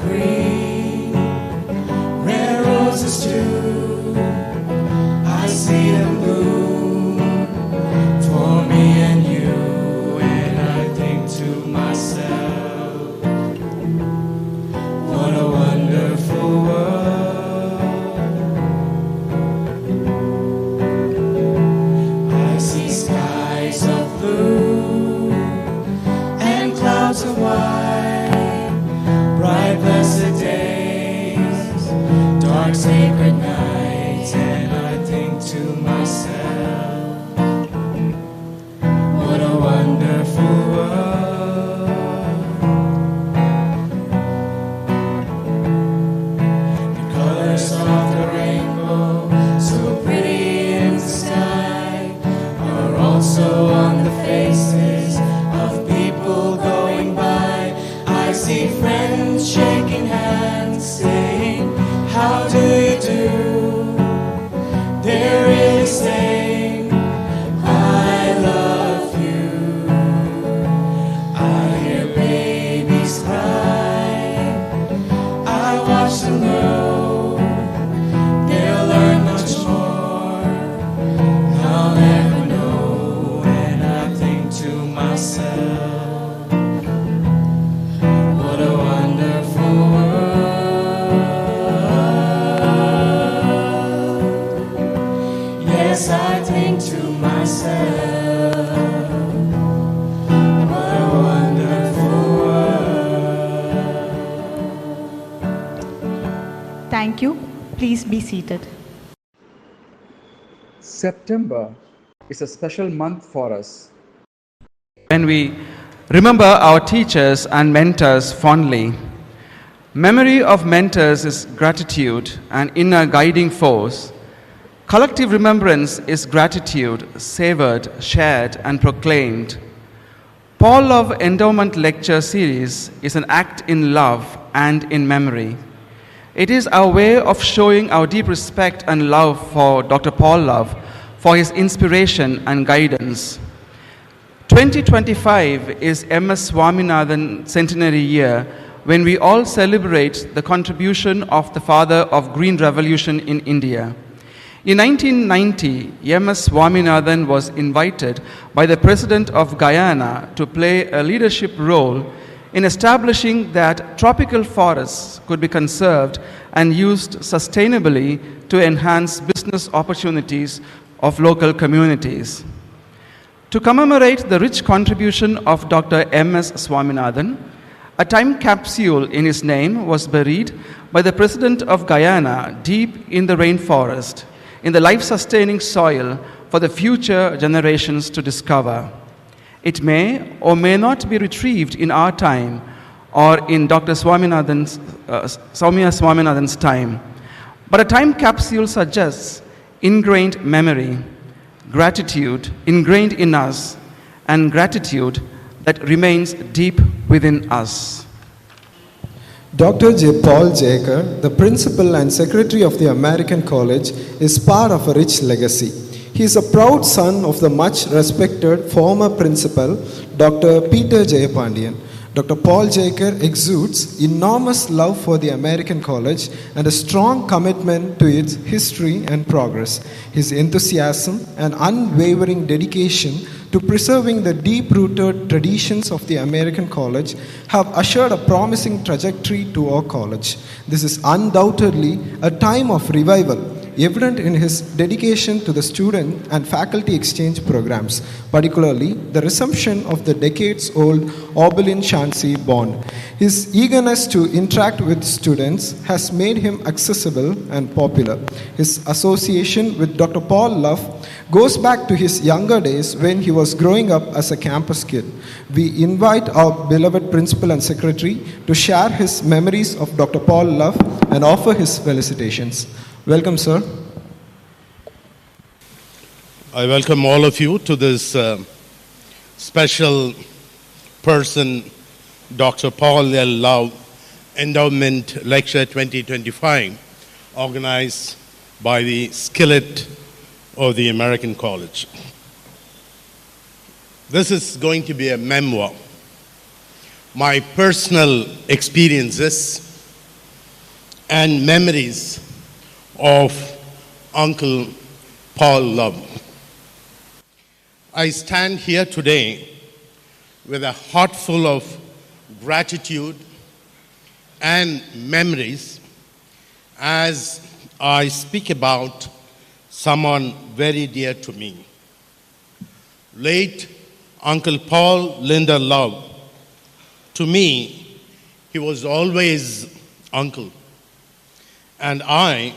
green, red roses too. I see them bloom for me and you, and I think to myself, what a wonderful world. I see skies of blue and clouds of white, bright blessed days, dark sacred nights, and I think to myself, what a wonderful world. The colors of the rainbow, so pretty in the sky, are also on the faces of people going by. I see friends shaking hands, saying, how do you do? They're really saying, I love you. I hear babies cry, I watch them grow. They'll learn much more, I'll never know. And I think to myself, what a wonderful world. Yes, I think to myself, what a wonderful world. Thank you. Please be seated. September is a special month for us. When we remember our teachers and mentors fondly, memory of mentors is gratitude and inner guiding force. Collective remembrance is gratitude, savored, shared, and proclaimed. Paul Love Endowment Lecture Series is an act in love and in memory. It is our way of showing our deep respect and love for Dr. Paul Love, for his inspiration and guidance. 2025 is MS Swaminathan centenary year, when we all celebrate the contribution of the father of Green Revolution in India. In 1990, MS Swaminathan was invited by the President of Guyana to play a leadership role in establishing that tropical forests could be conserved and used sustainably to enhance business opportunities of local communities. To commemorate the rich contribution of Dr. MS Swaminathan, a time capsule in his name was buried by the President of Guyana deep in the rainforest, in the life-sustaining soil for the future generations to discover. It may or may not be retrieved in our time or in Dr. Soumya Swaminathan's time, but a time capsule suggests ingrained memory, gratitude ingrained in us, and gratitude that remains deep within us. Dr. Paul Jaker, the principal and secretary of the American College, is part of a rich legacy. He is a proud son of the much respected former principal, Dr. Peter Jayapandian. Dr. Paul Jaker exudes enormous love for the American College and a strong commitment to its history and progress. His enthusiasm and unwavering dedication to preserving the deep-rooted traditions of the American College have assured a promising trajectory to our college. This is undoubtedly a time of revival, evident in his dedication to the student and faculty exchange programs, particularly the resumption of the decades-old Oberlin-Shanxi bond. His eagerness to interact with students has made him accessible and popular. His association with Dr. Paul Love goes back to his younger days when he was growing up as a campus kid. We invite our beloved principal and secretary to share his memories of Dr. Paul Love and offer his felicitations. Welcome, sir. I welcome all of you to this special person, Dr. Paul L. Love Endowment Lecture 2025, organized by the SCILET of the American College. This is going to be a memoir. My personal experiences and memories of Uncle Paul Love. I stand here today with a heart full of gratitude and memories as I speak about someone very dear to me. Late Uncle Paul Linda Love. To me, he was always uncle, and I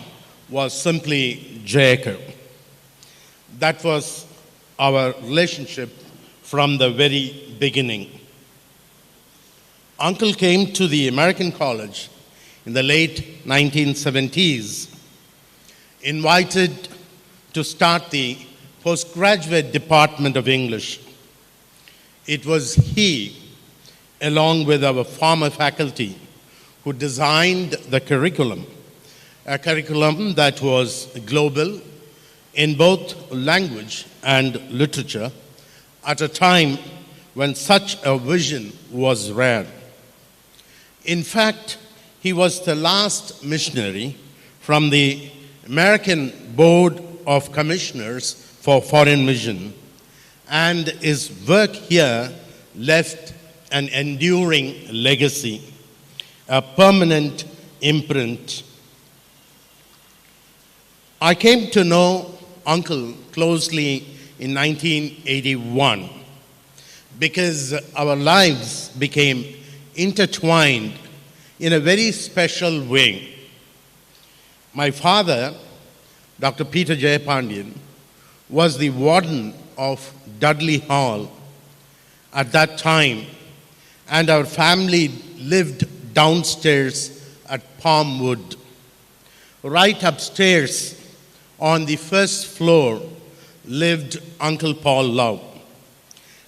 was simply Jacob. That was our relationship from the very beginning. Uncle came to the American College in the late 1970s, invited to start the postgraduate department of English. It was he, along with our former faculty, who designed the curriculum, a curriculum that was global in both language and literature at a time when such a vision was rare. In fact, he was the last missionary from the American Board of Commissioners for Foreign Mission, and his work here left an enduring legacy, a permanent imprint. I came to know Uncle closely in 1981 because our lives became intertwined in a very special way. My father, Dr. Peter Jayapandian, was the warden of Dudley Hall at that time, and our family lived downstairs at Palmwood. Right upstairs on the first floor lived Uncle Paul Love.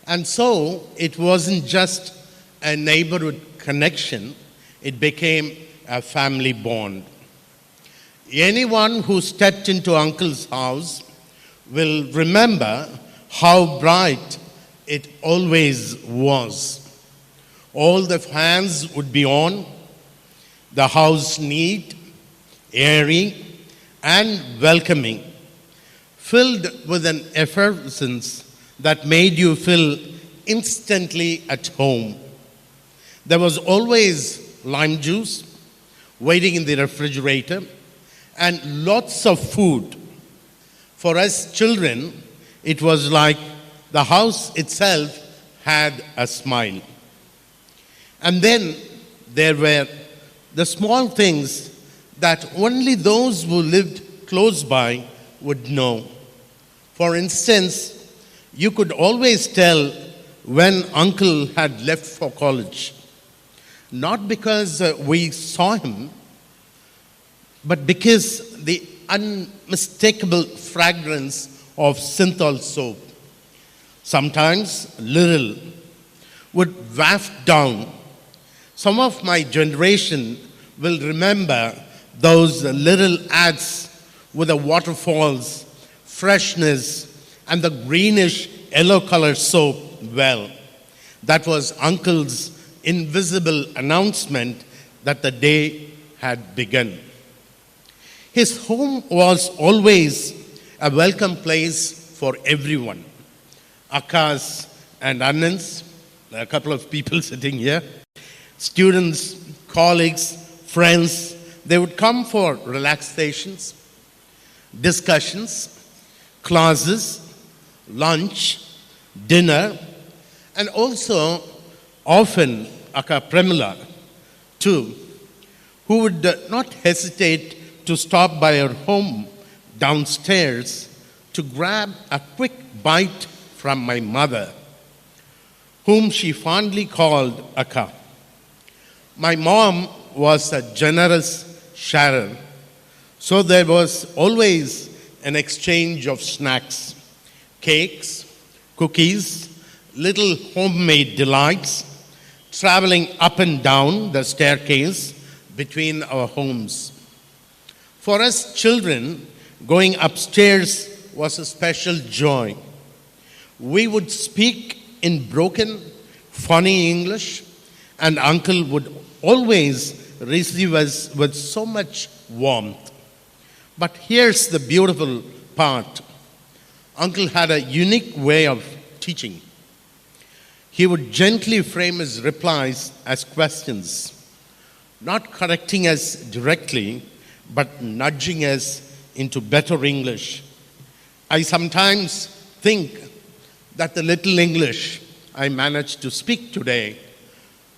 And so it wasn't just a neighborhood connection, it became a family bond. Anyone who stepped into Uncle's house will remember how bright it always was. All the fans would be on, the house neat, airy, and welcoming, filled with an effervescence that made you feel instantly at home. There was always lime juice waiting in the refrigerator and lots of food. For us children, it was like the house itself had a smile. And then there were the small things that only those who lived close by would know. For instance, you could always tell when Uncle had left for college, not because we saw him, but because the unmistakable fragrance of synthol soap, sometimes little, would waft down. Some of my generation will remember those little ads with the waterfalls, freshness, and the greenish yellow color soap well. That was Uncle's invisible announcement that the day had begun. His home was always a welcome place for everyone. Akkas and Annans, a couple of people sitting here, students, colleagues, friends, they would come for relaxations, discussions, classes, lunch, dinner, and also often Akka Premila too, who would not hesitate to stop by her home downstairs to grab a quick bite from my mother, whom she fondly called Akka. My mom was a generous sharer, so there was always an exchange of snacks, cakes, cookies, little homemade delights, traveling up and down the staircase between our homes. For us children, going upstairs was a special joy. We would speak in broken, funny English, and Uncle would always receive us with so much warmth. But here's the beautiful part. Uncle had a unique way of teaching. He would gently frame his replies as questions, not correcting us directly, but nudging us into better English. I sometimes think that the little English I managed to speak today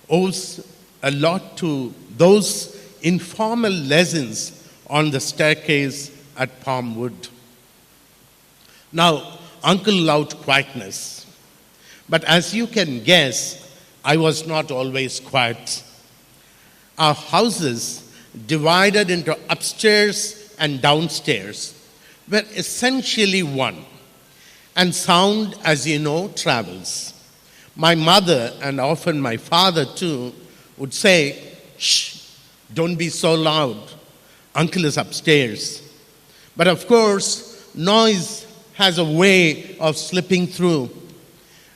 owes a lot to those informal lessons on the staircase at Palmwood. Now, Uncle loved quietness, but as you can guess, I was not always quiet. Our houses, divided into upstairs and downstairs, were essentially one, and sound, as you know, travels. My mother, and often my father too, would say, "Shh, don't be so loud. Uncle is upstairs." But of course, noise has a way of slipping through.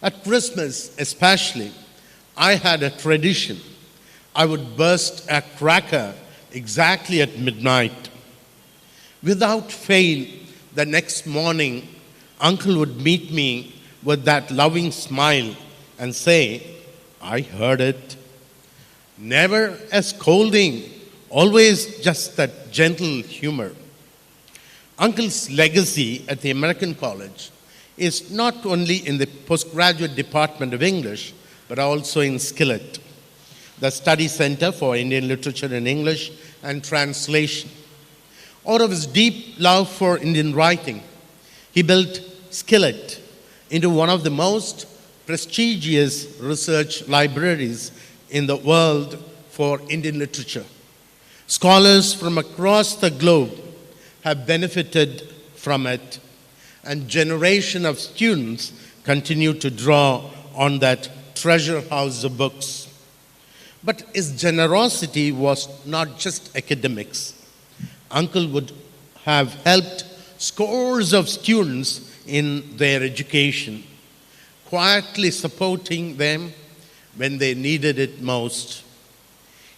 At Christmas especially, I had a tradition. I would burst a cracker exactly at midnight. Without fail, the next morning, Uncle would meet me with that loving smile and say, "I heard it." Never a scolding, always just that gentle humor. Uncle's legacy at the American College is not only in the postgraduate department of English, but also in SCILET, the Study Center for Indian Literature in English and Translation. Out of his deep love for Indian writing, he built SCILET into one of the most prestigious research libraries in the world for Indian literature. Scholars from across the globe have benefited from it, and generation of students continue to draw on that treasure house of books. But his generosity was not just academics. Uncle would have helped scores of students in their education, quietly supporting them when they needed it most.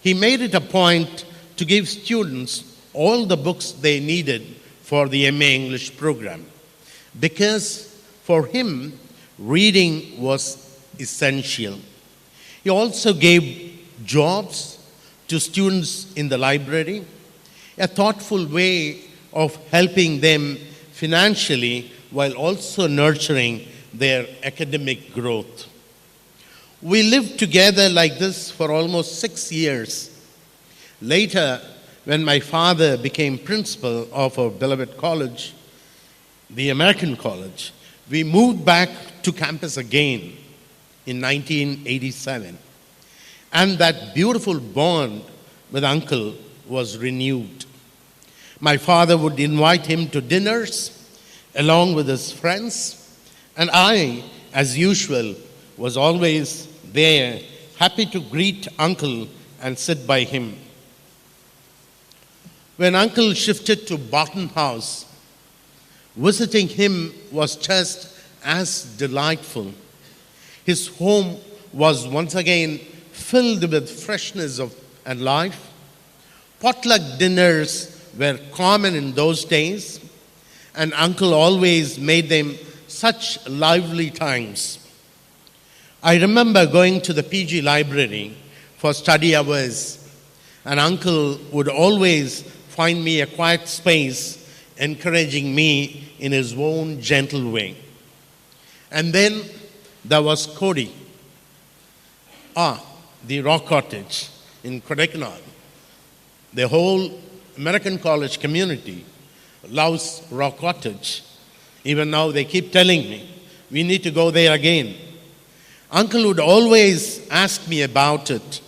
He made it a point to give students all the books they needed for the MA English program, because for him, reading was essential. He also gave jobs to students in the library, a thoughtful way of helping them financially while also nurturing their academic growth. We lived together like this for almost 6 years. Later, when my father became principal of our beloved college, the American College, we moved back to campus again in 1987. And that beautiful bond with Uncle was renewed. My father would invite him to dinners along with his friends, and I, as usual, was always there, happy to greet Uncle and sit by him. When Uncle shifted to Barton House, visiting him was just as delightful. His home was once again filled with freshness and life. Potluck dinners were common in those days, and Uncle always made them such lively times. I remember going to the PG library for study hours, and Uncle would always find me a quiet space, encouraging me in his own gentle way. And then there was Cody. The Rock Cottage in Kodaikanal. The whole American College community loves Rock Cottage. Even now they keep telling me, we need to go there again. Uncle would always ask me about it,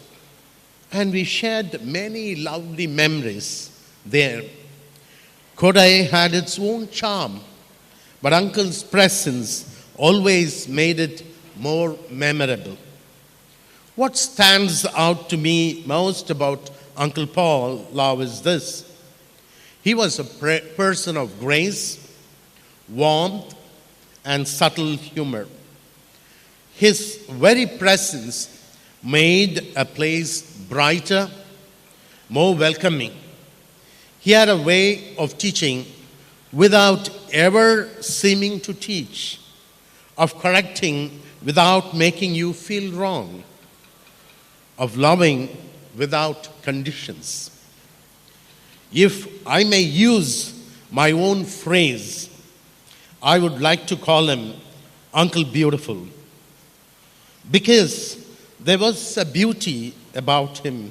and we shared many lovely memories there. Kodai had its own charm, but Uncle's presence always made it more memorable. What stands out to me most about Uncle Paul Lau is this. He was a person of grace, warmth, and subtle humor. His very presence made a place brighter, more welcoming. He had a way of teaching without ever seeming to teach, of correcting without making you feel wrong, of loving without conditions. If I may use my own phrase, I would like to call him Uncle Beautiful, because there was a beauty about him,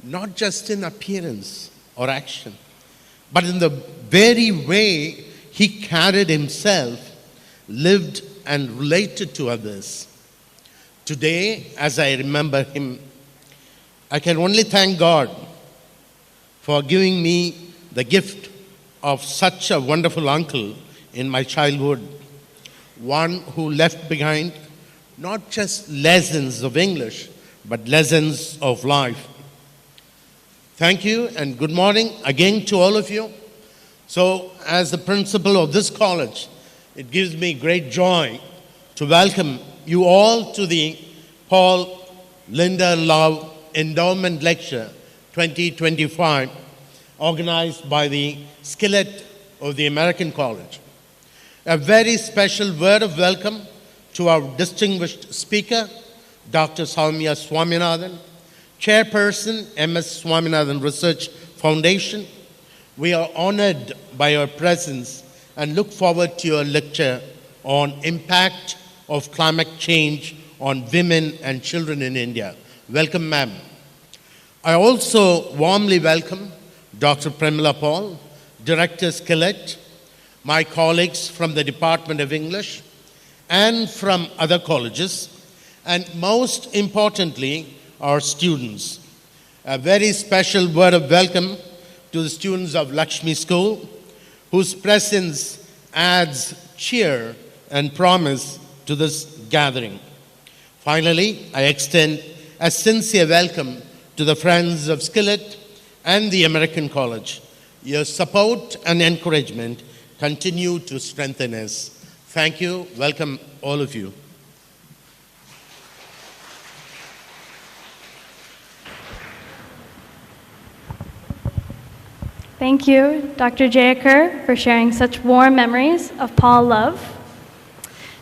not just in appearance or action, but in the very way he carried himself, lived and related to others. Today, as I remember him, I can only thank God for giving me the gift of such a wonderful uncle in my childhood, one who left behind not just lessons of English, but lessons of life. Thank you and good morning again to all of you. So, as the principal of this college, it gives me great joy to welcome you all to the Paul Linda Love Endowment Lecture 2025, organized by the SCILET of the American College. A very special word of welcome to our distinguished speaker, Dr. Soumya Swaminathan, Chairperson, MS Swaminathan Research Foundation. We are honored by your presence and look forward to your lecture on impact of climate change on women and children in India. Welcome, ma'am. I also warmly welcome Dr. Premila Paul, Director SCILET, my colleagues from the Department of English and from other colleges, and most importantly, our students. A very special word of welcome to the students of Lakshmi School, whose presence adds cheer and promise to this gathering. Finally, I extend a sincere welcome to the friends of SCILET and the American College. Your support and encouragement continue to strengthen us. Thank you. Welcome, all of you. Thank you, Dr. Jayakar, for sharing such warm memories of Paul Love.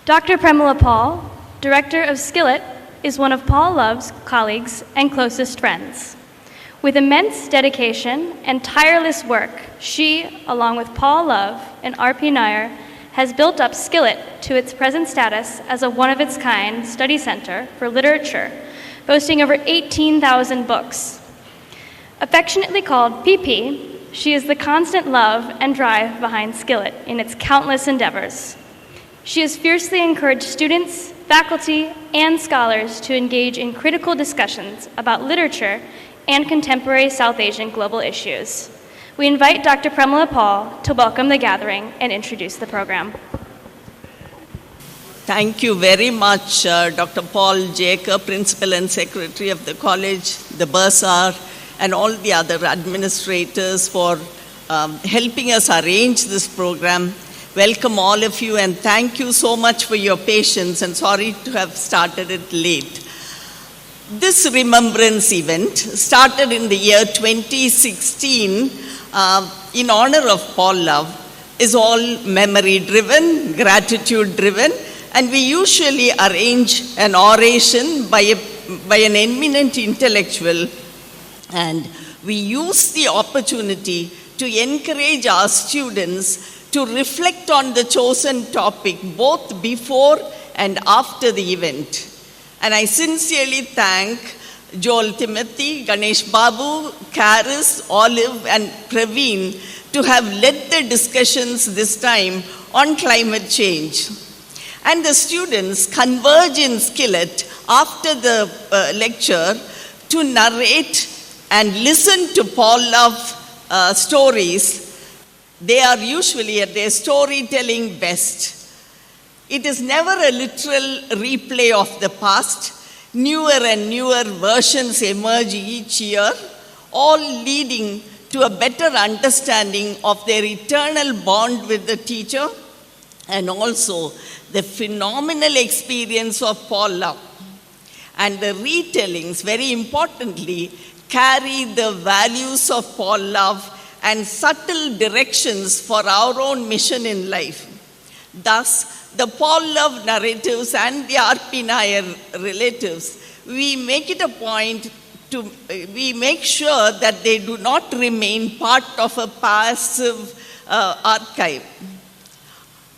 Dr. Premila Paul, Director of SCILET, is one of Paul Love's colleagues and closest friends. With immense dedication and tireless work, she, along with Paul Love and R.P. Nair, has built up SCILET to its present status as a one-of-its-kind study center for literature, boasting over 18,000 books. Affectionately called PP, she is the constant love and drive behind SCILET in its countless endeavors. She has fiercely encouraged students, faculty, and scholars to engage in critical discussions about literature and contemporary South Asian global issues. We invite Dr. Premila Paul to welcome the gathering and introduce the program. Thank you very much, Dr. Paul Jayakar, Principal and Secretary of the College, the Bursar, and all the other administrators for helping us arrange this program. Welcome all of you and thank you so much for your patience and sorry to have started it late. This remembrance event started in the year 2016 in honor of Paul Love, is all memory driven, gratitude driven, and we usually arrange an oration by an eminent intellectual, and we use the opportunity to encourage our students to reflect on the chosen topic both before and after the event. And I sincerely thank Joel Timothy, Ganesh Babu, Karis, Olive, and Praveen to have led the discussions this time on climate change. And the students converge in SCILET after the lecture to narrate and listen to Paul Love stories. They are usually at their storytelling best. It is never a literal replay of the past. Newer and newer versions emerge each year, all leading to a better understanding of their eternal bond with the teacher and also the phenomenal experience of Paul Love. And the retellings, very importantly, carry the values of Paul love and subtle directions for our own mission in life. Thus, the Paul love narratives and the R.P. Nair relatives, we make it a point we make sure that they do not remain part of a passive archive.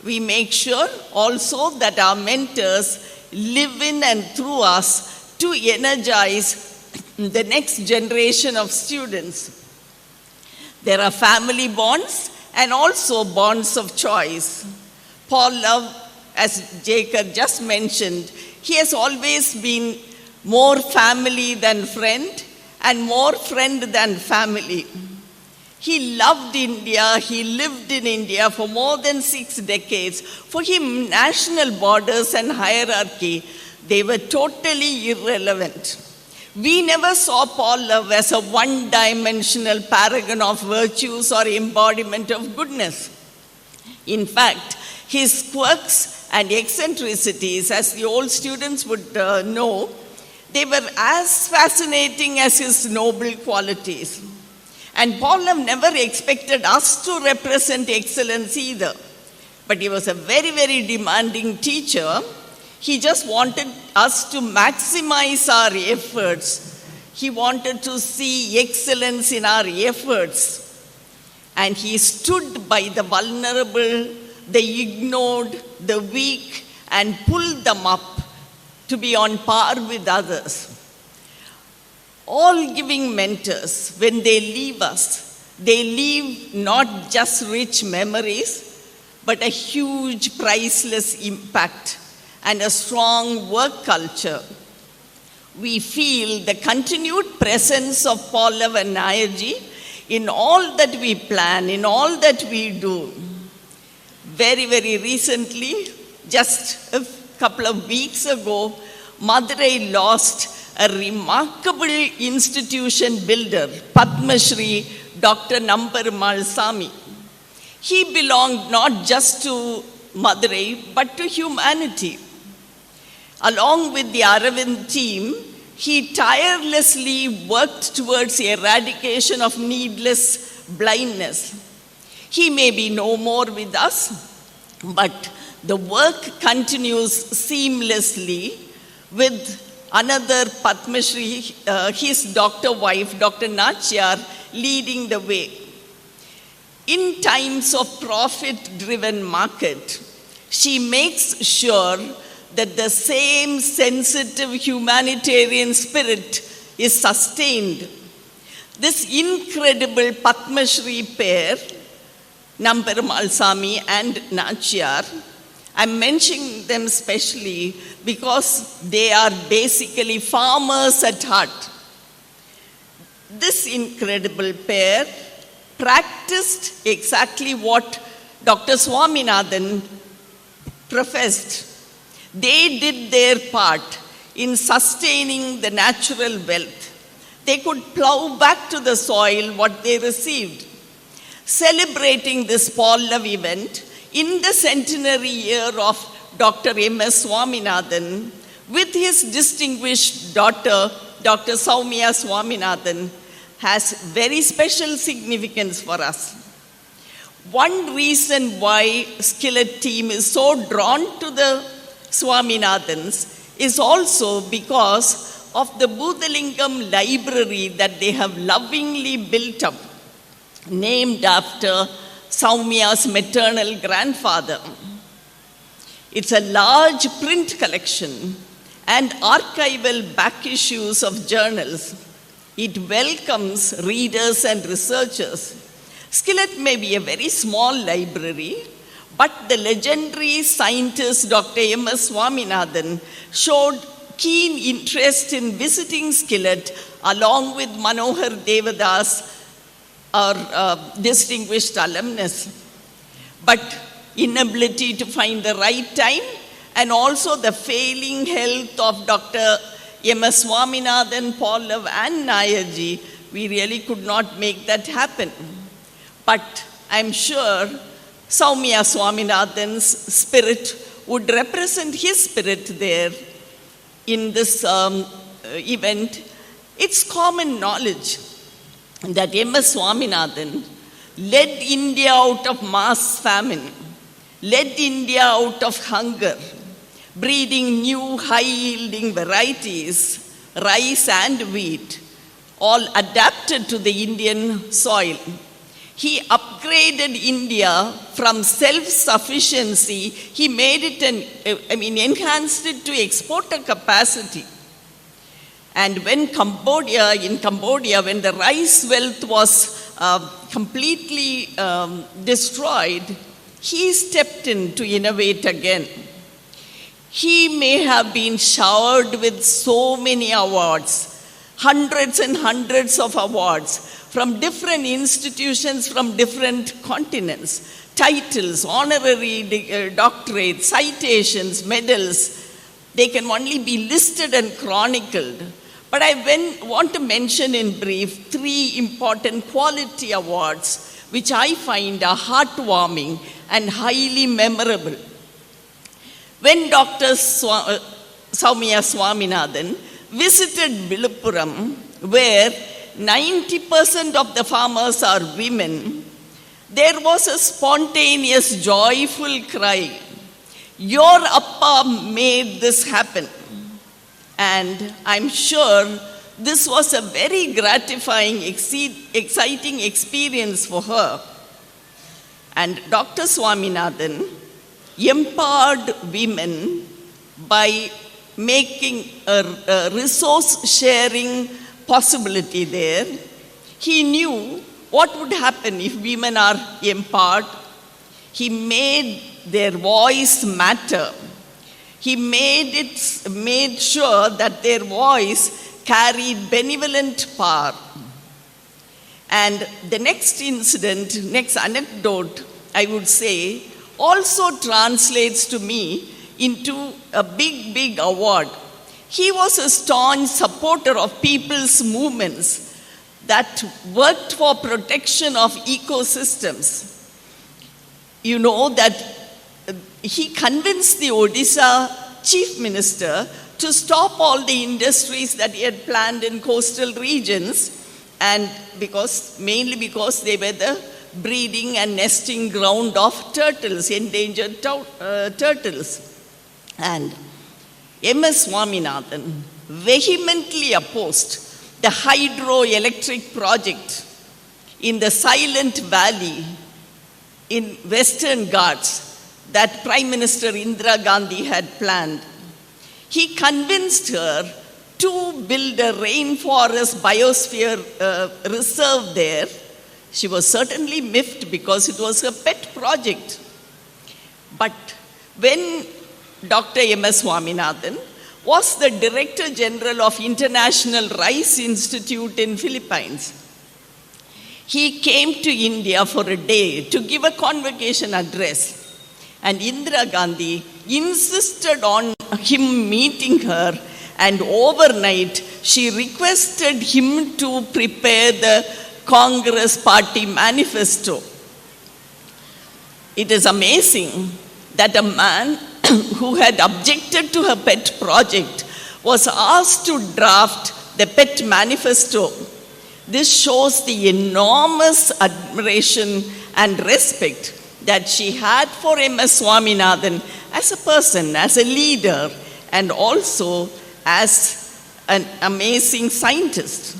We make sure also that our mentors live in and through us to energize the next generation of students. There are family bonds and also bonds of choice. Paul Love, as Jacob just mentioned, he has always been more family than friend and more friend than family. He loved India, he lived in India for more than 6 decades. For him, national borders and hierarchy, they were totally irrelevant. We never saw Paul Love as a one-dimensional paragon of virtues or embodiment of goodness. In fact, his quirks and eccentricities, as the old students would know, they were as fascinating as his noble qualities. And Paul Love never expected us to represent excellence either. But he was a very, very demanding teacher. He just wanted us to maximize our efforts. He wanted to see excellence in our efforts. And he stood by the vulnerable, the ignored, the weak, and pulled them up to be on par with others. All giving mentors, when they leave us, they leave not just rich memories, but a huge, priceless impact and a strong work culture. We feel the continued presence of Paul Love and Nairji in all that we plan, in all that we do. Very, very recently, just a couple of weeks ago, Madurai lost a remarkable institution builder, Padma Shri Dr. Namperumal Sami. He belonged not just to Madurai, but to humanity. Along with the Aravind team, he tirelessly worked towards the eradication of needless blindness. He may be no more with us, but the work continues seamlessly with another Padma Shri, his doctor wife, Dr. Nachyar, leading the way. In times of profit-driven market, she makes sure that the same sensitive humanitarian spirit is sustained. This incredible Padma Shri pair, Namperumal Sami and Nachyar, I'm mentioning them specially because they are basically farmers at heart. This incredible pair practiced exactly what Dr. Swaminathan professed. They did their part in sustaining the natural wealth. They could plow back to the soil what they received. Celebrating this Paul Love event in the centenary year of Dr. M.S. Swaminathan, with his distinguished daughter, Dr. Soumya Swaminathan, has very special significance for us. One reason why SCILET team is so drawn to the Swaminathans is also because of the Buddhalingam library that they have lovingly built up, named after Soumya's maternal grandfather. It's a large print collection and archival back issues of journals. It welcomes readers and researchers. SCILET may be a very small library, but the legendary scientist Dr. M.S. Swaminathan showed keen interest in visiting SCILET along with Manohar Devadas, our distinguished alumnus. But inability to find the right time and also the failing health of Dr. M.S. Swaminathan, Paul Love and Nairji, we really could not make that happen. But I'm sure Soumya Swaminathan's spirit would represent his spirit there in this event, It's common knowledge that M.S. Swaminathan led India out of mass famine, led India out of hunger, breeding new high-yielding varieties, rice and wheat, all adapted to the Indian soil. He upgraded India from self-sufficiency, he made it enhanced it to exporter capacity. And when in Cambodia, when the rice wealth was completely destroyed, he stepped in to innovate again. He may have been showered with so many awards, hundreds and hundreds of awards from different institutions from different continents, titles, honorary doctorates, citations, medals. They can only be listed and chronicled. But I want to mention in brief 3 important quality awards which I find are heartwarming and highly memorable. When Dr. Soumya Swaminathan visited Viluppuram, where 90% of the farmers are women, there was a spontaneous, joyful cry, "Your Appa made this happen." And I'm sure this was a very gratifying, exciting experience for her. And Dr. Swaminathan empowered women by making a resource sharing possibility there. He knew what would happen if women are empowered. He made their voice matter. He made sure that their voice carried benevolent power. And the next anecdote, I would say, also translates to me into a big, big award. He was a staunch supporter of people's movements that worked for protection of ecosystems. You know that he convinced the Odisha chief minister to stop all the industries that he had planned in coastal regions, and mainly because they were the breeding and nesting ground of turtles, endangered turtles. And M.S. Swaminathan vehemently opposed the hydroelectric project in the Silent Valley in Western Ghats that Prime Minister Indira Gandhi had planned. He convinced her to build a rainforest biosphere reserve there. She was certainly miffed because it was a pet project. But when Dr. M.S. Swaminathan was the Director General of International Rice Institute in Philippines, he came to India for a day to give a convocation address. And Indira Gandhi insisted on him meeting her, and overnight she requested him to prepare the Congress Party manifesto. It is amazing that a man who had objected to her pet project was asked to draft the pet manifesto. This shows the enormous admiration and respect that she had for M.S. Swaminathan as a person, as a leader, and also as an amazing scientist.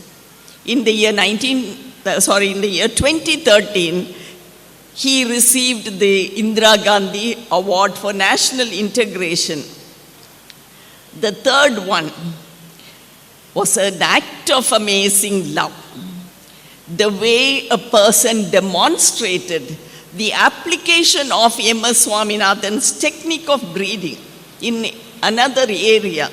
In the year 2013, he received the Indira Gandhi Award for National Integration. The third one was an act of amazing love. The way a person demonstrated the application of M.S. Swaminathan's technique of breeding in another area.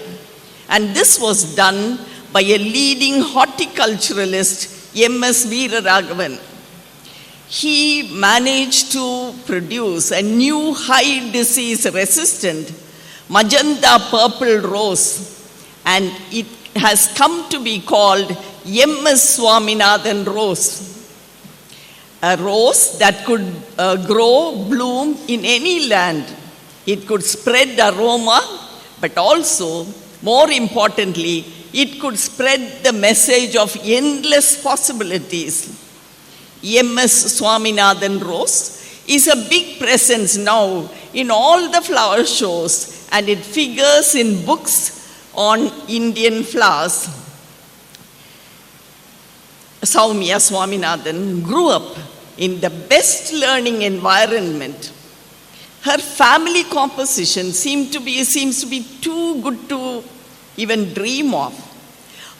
And this was done by a leading horticulturalist, M.S. Veeraraghavan. He managed to produce a new high disease resistant magenta purple rose, and it has come to be called M.S. Swaminathan rose. A rose that could bloom in any land. It could spread aroma, but also, more importantly, it could spread the message of endless possibilities. M.S. Swaminathan Rose is a big presence now in all the flower shows, and it figures in books on Indian flowers. Soumya Swaminathan grew up in the best learning environment. Her family composition seems to be too good to even dream of.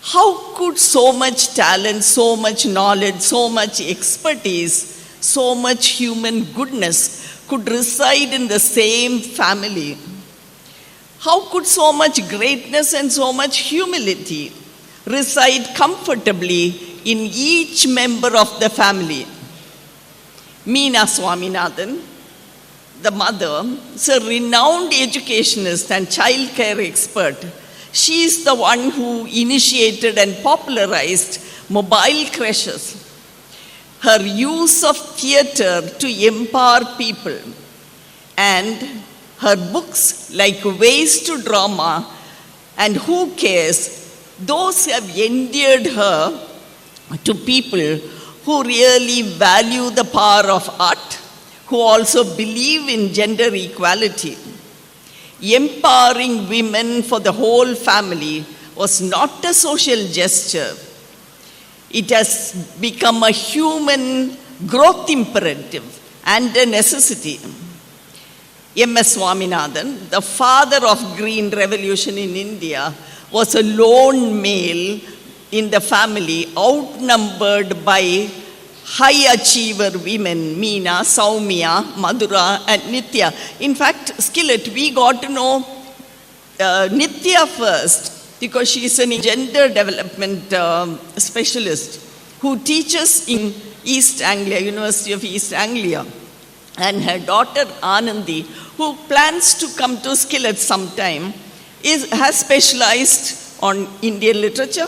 How could so much talent, so much knowledge, so much expertise, so much human goodness could reside in the same family? How could so much greatness and so much humility reside comfortably in each member of the family? Meena Swaminathan, the mother, is a renowned educationist and child care expert. She is the one who initiated and popularized mobile creches. Her use of theater to empower people, and her books like Ways to Drama and Who Cares, those have endeared her to people who really value the power of art, who also believe in gender equality. Empowering women for the whole family was not a social gesture. It has become a human growth imperative and a necessity. M.S. Swaminathan, the father of Green Revolution in India, was a lone male in the family, outnumbered by high achiever women, Meena, Soumya, Madurai, and Nitya. In fact, SCILET, we got to know Nitya first because she is a gender development specialist who teaches in East Anglia, University of East Anglia. And her daughter Anandi, who plans to come to SCILET sometime, has specialized on Indian literature,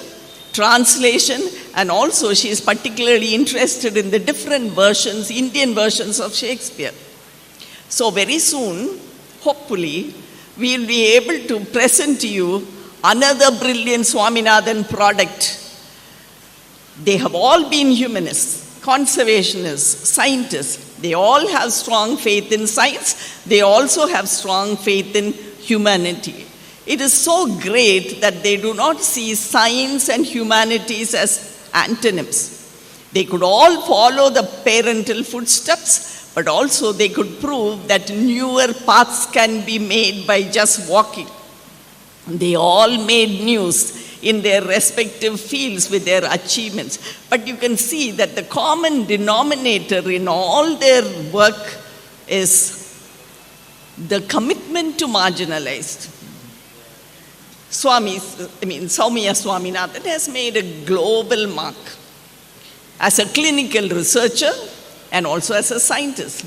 translation, and also she is particularly interested in the different versions, Indian versions of Shakespeare. So very soon, hopefully, we will be able to present to you another brilliant Swaminathan product. They have all been humanists, conservationists, scientists. They all have strong faith in science. They also have strong faith in humanity. It is so great that they do not see science and humanities as antonyms. They could all follow the parental footsteps, but also they could prove that newer paths can be made by just walking. They all made news in their respective fields with their achievements. But you can see that the common denominator in all their work is the commitment to marginalized. Soumya Swaminathan has made a global mark as a clinical researcher and also as a scientist.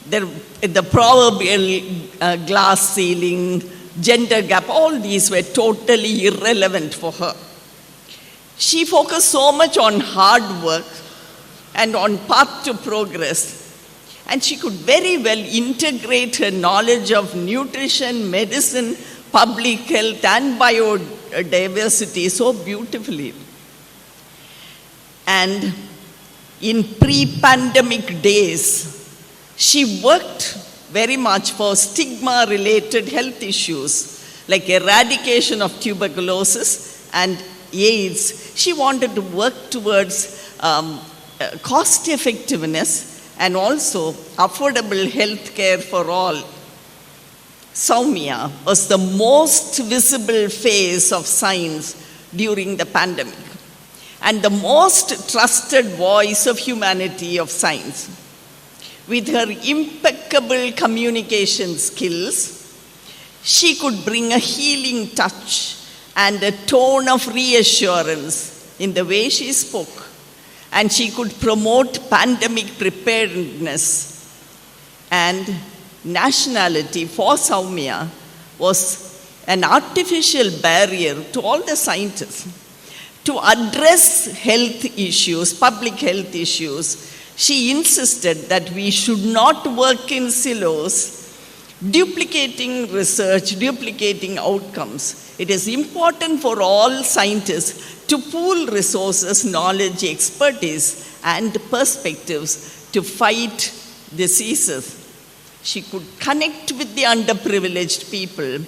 The proverbial glass ceiling, gender gap, all these were totally irrelevant for her. She focused so much on hard work and on path to progress, and she could very well integrate her knowledge of nutrition, medicine, public health, and biodiversity so beautifully. And in pre-pandemic days, she worked very much for stigma-related health issues like eradication of tuberculosis and AIDS. She wanted to work towards cost effectiveness and also affordable health care for all. Soumya was the most visible face of science during the pandemic and the most trusted voice of humanity of science. With her impeccable communication skills, she could bring a healing touch and a tone of reassurance in the way she spoke, and she could promote pandemic preparedness. And nationality for Soumya was an artificial barrier to all the scientists. To address health issues, public health issues, she insisted that we should not work in silos, Duplicating research, duplicating outcomes. It is important for all scientists to pool resources, knowledge, expertise, and perspectives to fight diseases. She could connect with the underprivileged people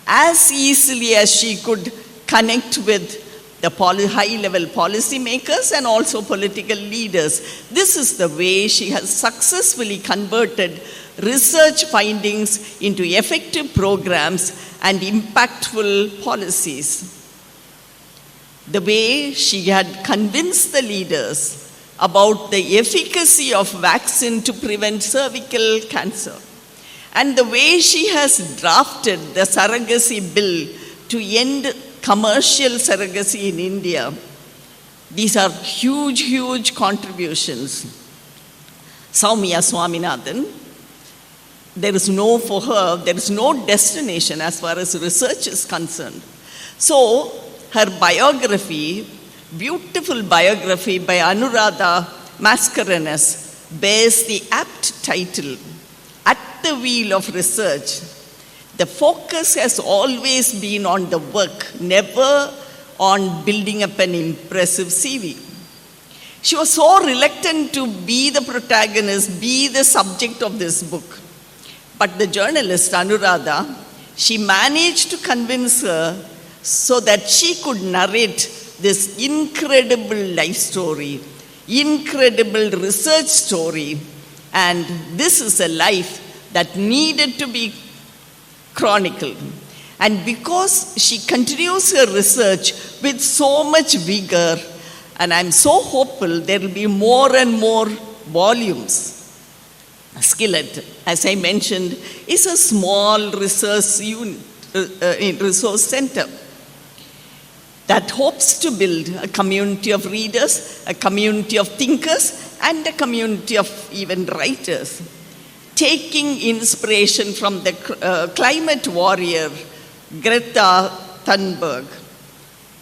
as easily as she could connect with the high-level policymakers and also political leaders. This is the way she has successfully converted research findings into effective programs and impactful policies. The way she had convinced the leaders about the efficacy of vaccine to prevent cervical cancer, and the way she has drafted the surrogacy bill to end commercial surrogacy in India. These are huge, huge contributions. Soumya Swaminathan, there is no destination as far as research is concerned. So her biography, beautiful biography by Anuradha Mascarenhas, bears the apt title, At the Wheel of Research. The focus has always been on the work, never on building up an impressive CV. She was so reluctant to be the protagonist, be the subject of this book. But the journalist, Anuradha, she managed to convince her so that she could narrate this incredible life story, incredible research story. And this is a life that needed to be chronicled. And because she continues her research with so much vigor, and I'm so hopeful there will be more and more volumes. SCILET, as I mentioned, is a small research resource center that hopes to build a community of readers, a community of thinkers, and a community of even writers, taking inspiration from the climate warrior Greta Thunberg.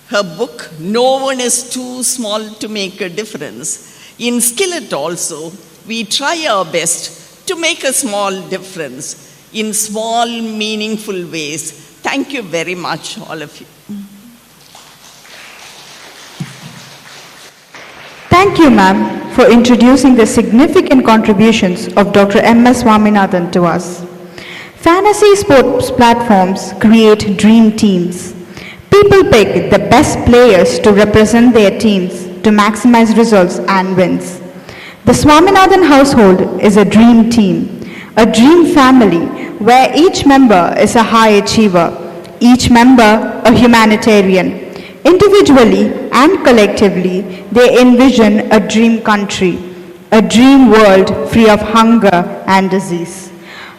Her book, No One is Too Small to Make a Difference. In SCILET also, we try our best to make a small difference in small, meaningful ways. Thank you very much, all of you. Thank you, ma'am, for introducing the significant contributions of Dr. M.S. Swaminathan to us. Fantasy sports platforms create dream teams. People pick the best players to represent their teams to maximize results and wins. The Swaminathan household is a dream team, a dream family where each member is a high achiever, each member a humanitarian. Individually and collectively, they envision a dream country, a dream world free of hunger and disease.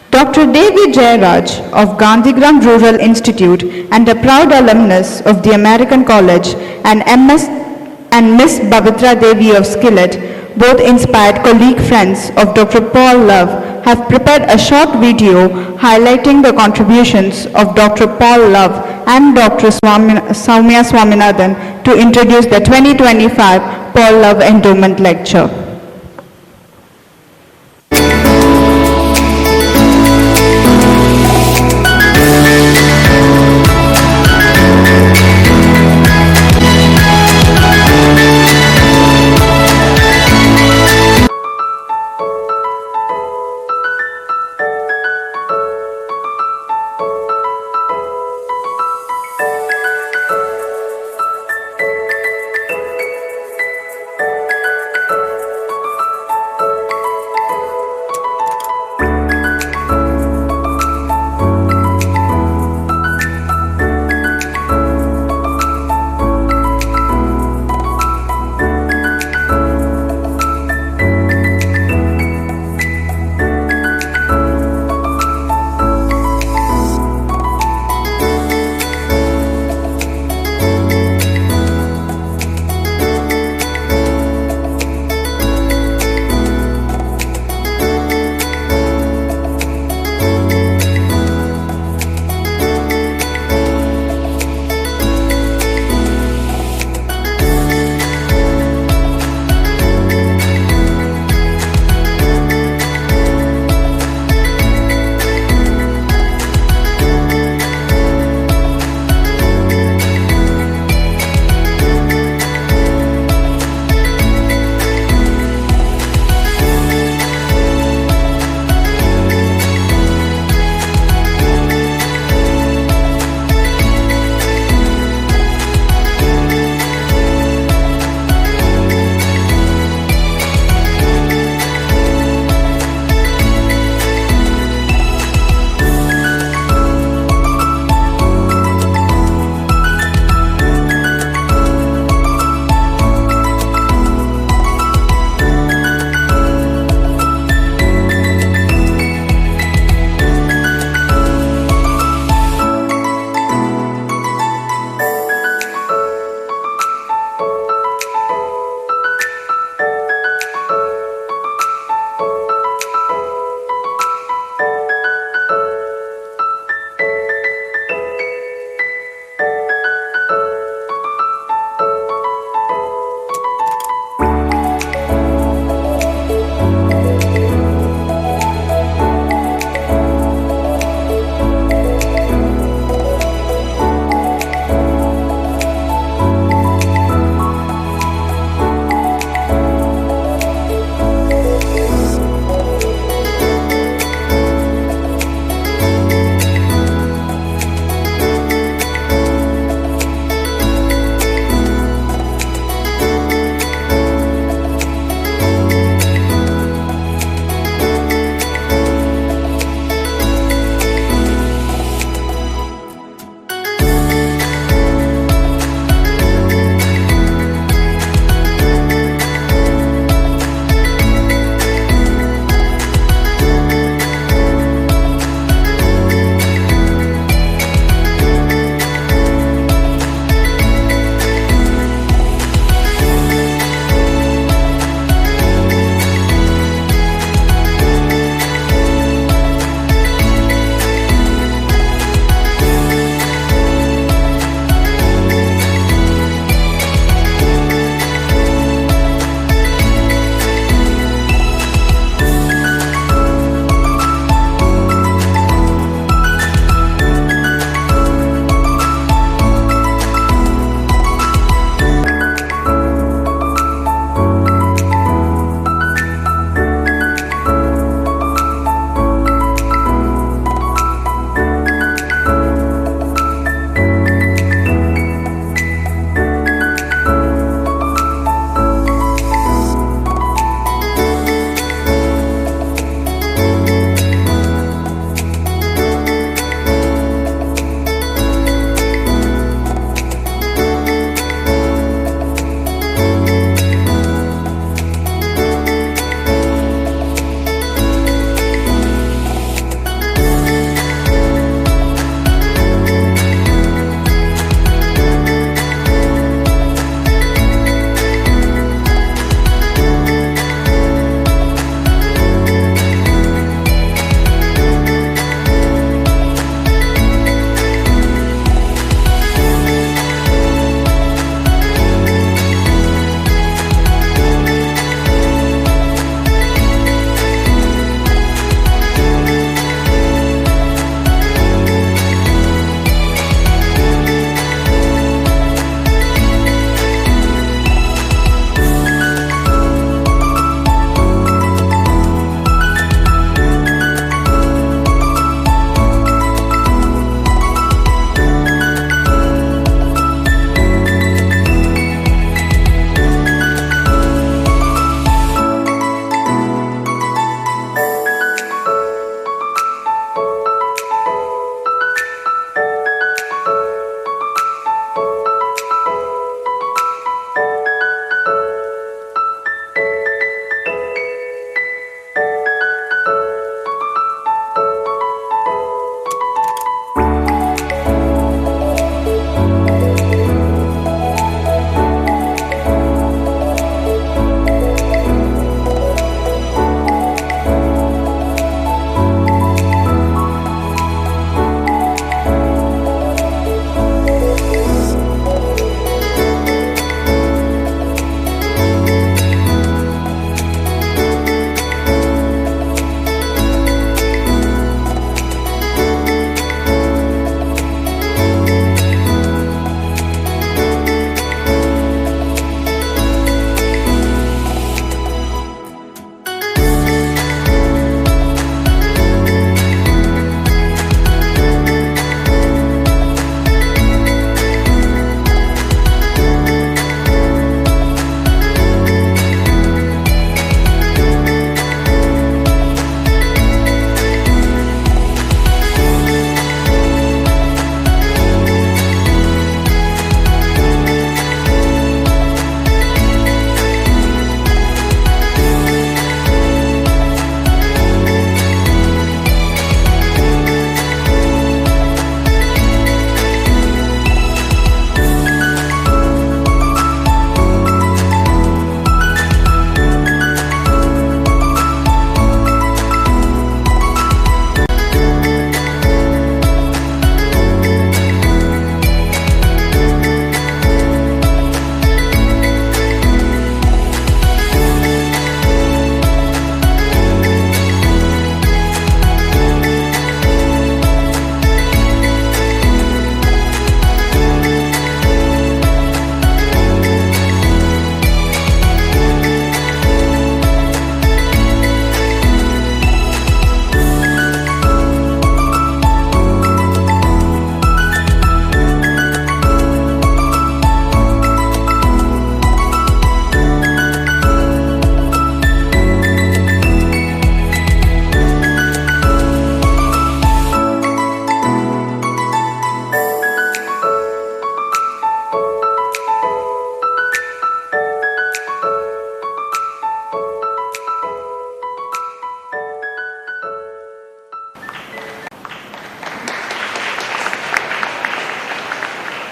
Dr. Devi Jayaraj of Gandhigram Rural Institute and a proud alumnus of the American College and Miss Babitra Devi of SCILET, both inspired colleague friends of Dr. Paul Love, have prepared a short video highlighting the contributions of Dr. Paul Love and Dr. Soumya Swaminathan to introduce the 2025 Paul Love Endowment Lecture.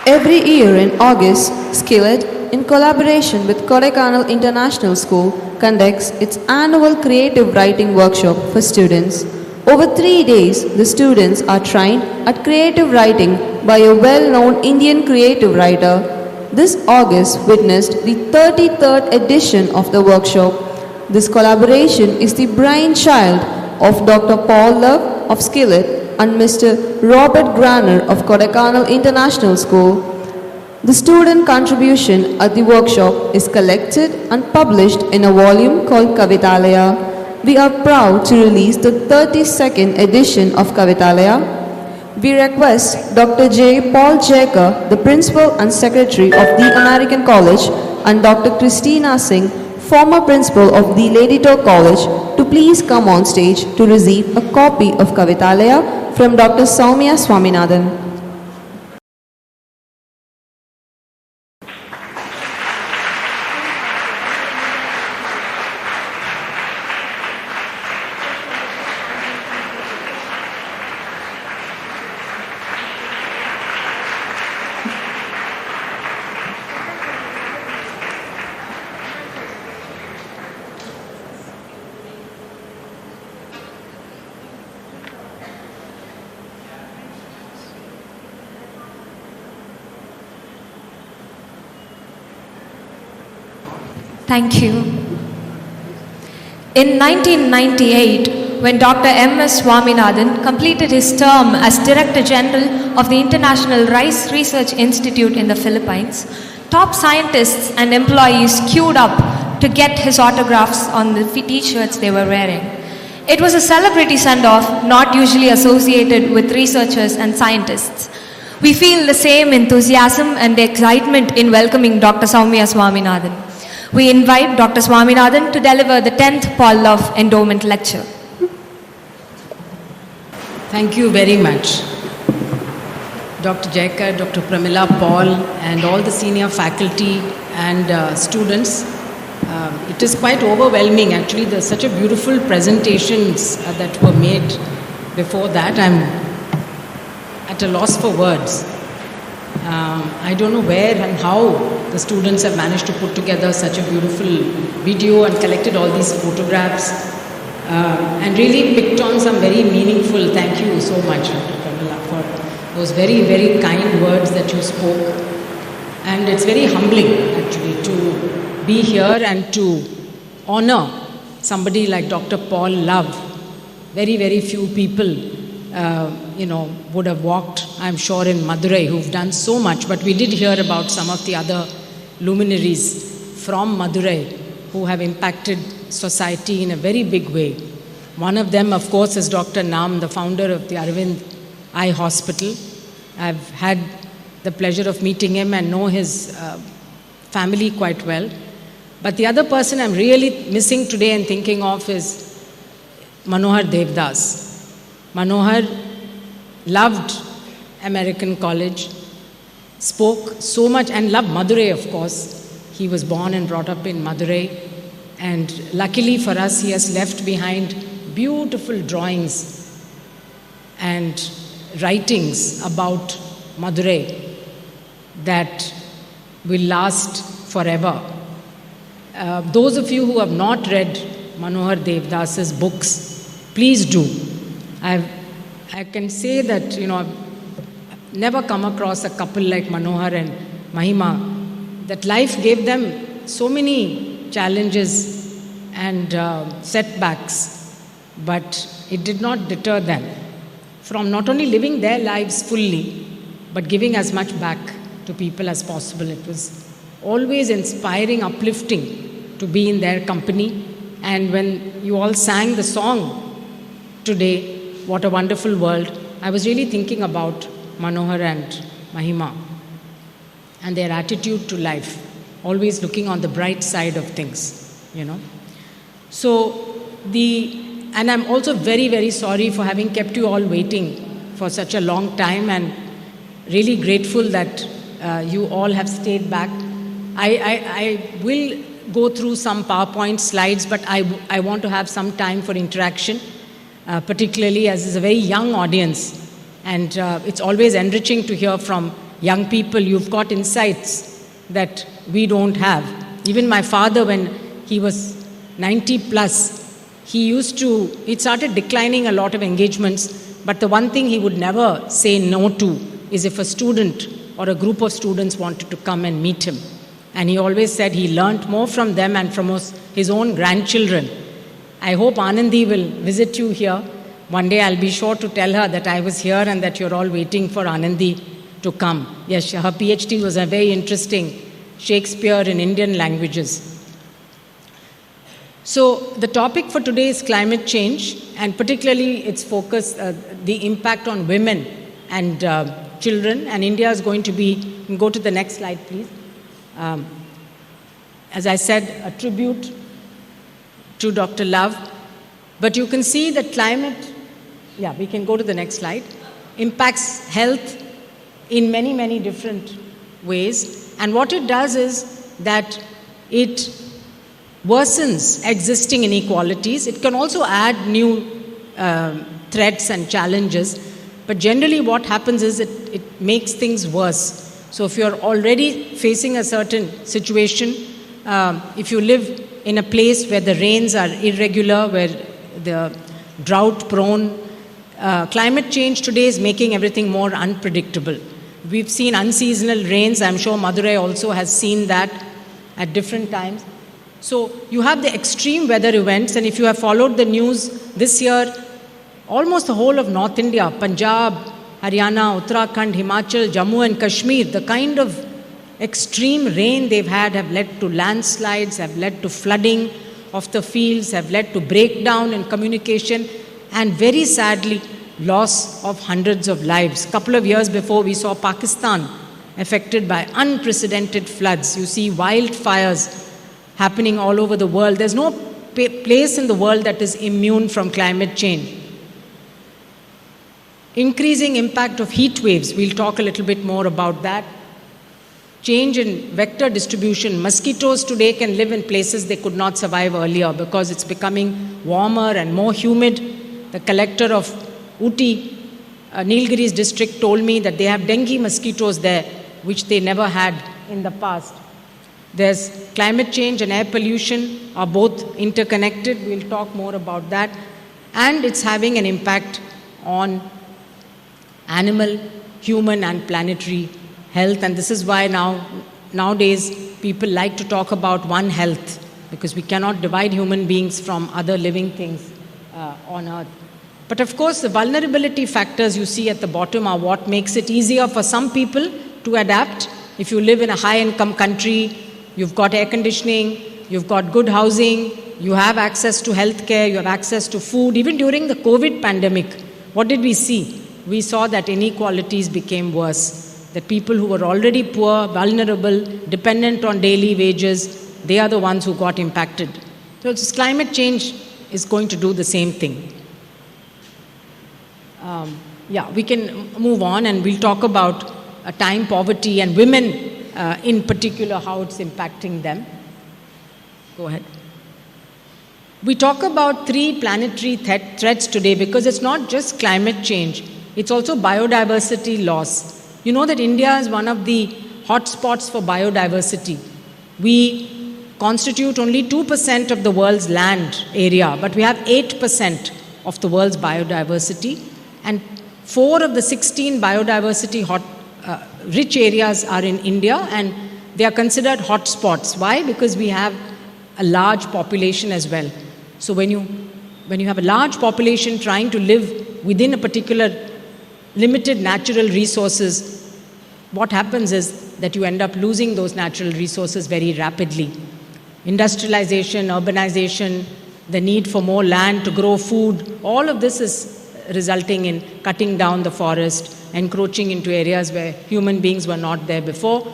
Every year in August, SCILET, in collaboration with Kodaikanal International School, conducts its annual creative writing workshop for students. Over 3 days, the students are trained at creative writing by a well-known Indian creative writer. This August witnessed the 33rd edition of the workshop. This collaboration is the brainchild of Dr. Paul Love of SCILET and Mr. Robert Granner of Kodaikanal International School. The student contribution at the workshop is collected and published in a volume called Kavitalaya. We are proud to release the 32nd edition of Kavitalaya. We request Dr. J. Paul Jaker, the Principal and Secretary of the American College, and Dr. Christina Singh, former Principal of the Lady Toe College, to please come on stage to receive a copy of Kavitalaya from Dr. Soumya Swaminathan. Thank you. In 1998, when Dr. M.S. Swaminathan completed his term as Director General of the International Rice Research Institute in the Philippines, top scientists and employees queued up to get his autographs on the t-shirts they were wearing. It was a celebrity send-off not usually associated with researchers and scientists. We feel the same enthusiasm and excitement in welcoming Dr. Soumya Swaminathan. We invite Dr. Swaminathan to deliver the 10th Paul Love Endowment Lecture. Thank you very much. Dr. Jaker, Dr. Pramila, Paul, and all the senior faculty and students. It is quite overwhelming. Actually, there's such a beautiful presentations that were made before that. I'm at a loss for words. I don't know where and how the students have managed to put together such a beautiful video and collected all these photographs and really picked on some very meaningful. Thank you so much, Dr. Pramila, for those very, very kind words that you spoke. And it's very humbling, actually, to be here and to honor somebody like Dr. Paul Love. Very, very few people would have walked, I'm sure, in Madurai, who've done so much. But we did hear about some of the other luminaries from Madurai who have impacted society in a very big way. One of them, of course, is Dr. Nam, the founder of the Aravind Eye Hospital. I've had the pleasure of meeting him and know his family quite well. But the other person I'm really missing today and thinking of is Manohar Devdas. Manohar loved American College, spoke so much and loved Madurai, of course. He was born and brought up in Madurai. And luckily for us, he has left behind beautiful drawings and writings about Madurai that will last forever. Those of you who have not read Manohar Devdas's books, please do. I can say that, I've never come across a couple like Manohar and Mahima, that life gave them so many challenges and setbacks, but it did not deter them from not only living their lives fully, but giving as much back to people as possible. It was always inspiring, uplifting to be in their company. And when you all sang the song today, What a Wonderful World, I was really thinking about Manohar and Mahima and their attitude to life, always looking on the bright side of things, So, and I'm also very, very sorry for having kept you all waiting for such a long time, and really grateful that you all have stayed back. I will go through some PowerPoint slides, but I want to have some time for interaction. Particularly as it's a very young audience, and it's always enriching to hear from young people, you've got insights that we don't have. Even my father, when he was 90 plus, he started declining a lot of engagements, but the one thing he would never say no to is if a student or a group of students wanted to come and meet him. And he always said he learnt more from them and from his own grandchildren. I hope Anandi will visit you here. One day I'll be sure to tell her that I was here and that you're all waiting for Anandi to come. Yes, her PhD was a very interesting Shakespeare in Indian languages. So the topic for today is climate change, and particularly its focus, the impact on women and children. And India is going to be, go to the next slide please. As I said, a tribute to Dr. Love. But you can see that climate, we can go to the next slide, impacts health in many, many different ways. And what it does is that it worsens existing inequalities. It can also add new threats and challenges. But generally what happens is it makes things worse. So if you're already facing a certain situation, if you live in a place where the rains are irregular, where the drought-prone, climate change today is making everything more unpredictable. We've seen unseasonal rains. I'm sure Madurai also has seen that at different times. So you have the extreme weather events, and if you have followed the news this year, almost the whole of North India, Punjab, Haryana, Uttarakhand, Himachal, Jammu and Kashmir, the kind of extreme rain they've had have led to landslides, have led to flooding of the fields, have led to breakdown in communication, and very sadly, loss of hundreds of lives. A couple of years before, we saw Pakistan affected by unprecedented floods. You see wildfires happening all over the world. There's no place in the world that is immune from climate change. Increasing impact of heat waves, we'll talk a little bit more about that. Change in vector distribution. Mosquitoes today can live in places they could not survive earlier because it's becoming warmer and more humid. The collector of Uti, Nilgiris district, told me that they have dengue mosquitoes there, which they never had in the past. There's climate change and air pollution are both interconnected. We'll talk more about that. And it's having an impact on animal, human and planetary health. And this is why nowadays people like to talk about one health, because we cannot divide human beings from other living things on earth. But of course, the vulnerability factors you see at the bottom are what makes it easier for some people to adapt. If you live in a high-income country, you've got air conditioning, you've got good housing, you have access to healthcare, you have access to food. Even during the COVID pandemic, what did we see? We saw that inequalities became worse. That people who were already poor, vulnerable, dependent on daily wages, they are the ones who got impacted. So climate change is going to do the same thing. We can move on and we'll talk about time poverty and women in particular, how it's impacting them. Go ahead. We talk about 3 planetary threats today because it's not just climate change, it's also biodiversity loss. You know that India is one of the hotspots for biodiversity. We constitute only 2% of the world's land area, but we have 8% of the world's biodiversity. And 4 of the 16 biodiversity rich areas are in India, and they are considered hotspots. Why? Because we have a large population as well. So when you have a large population trying to live within a particular limited natural resources, what happens is that you end up losing those natural resources very rapidly. Industrialization, urbanization, the need for more land to grow food, all of this is resulting in cutting down the forest, encroaching into areas where human beings were not there before,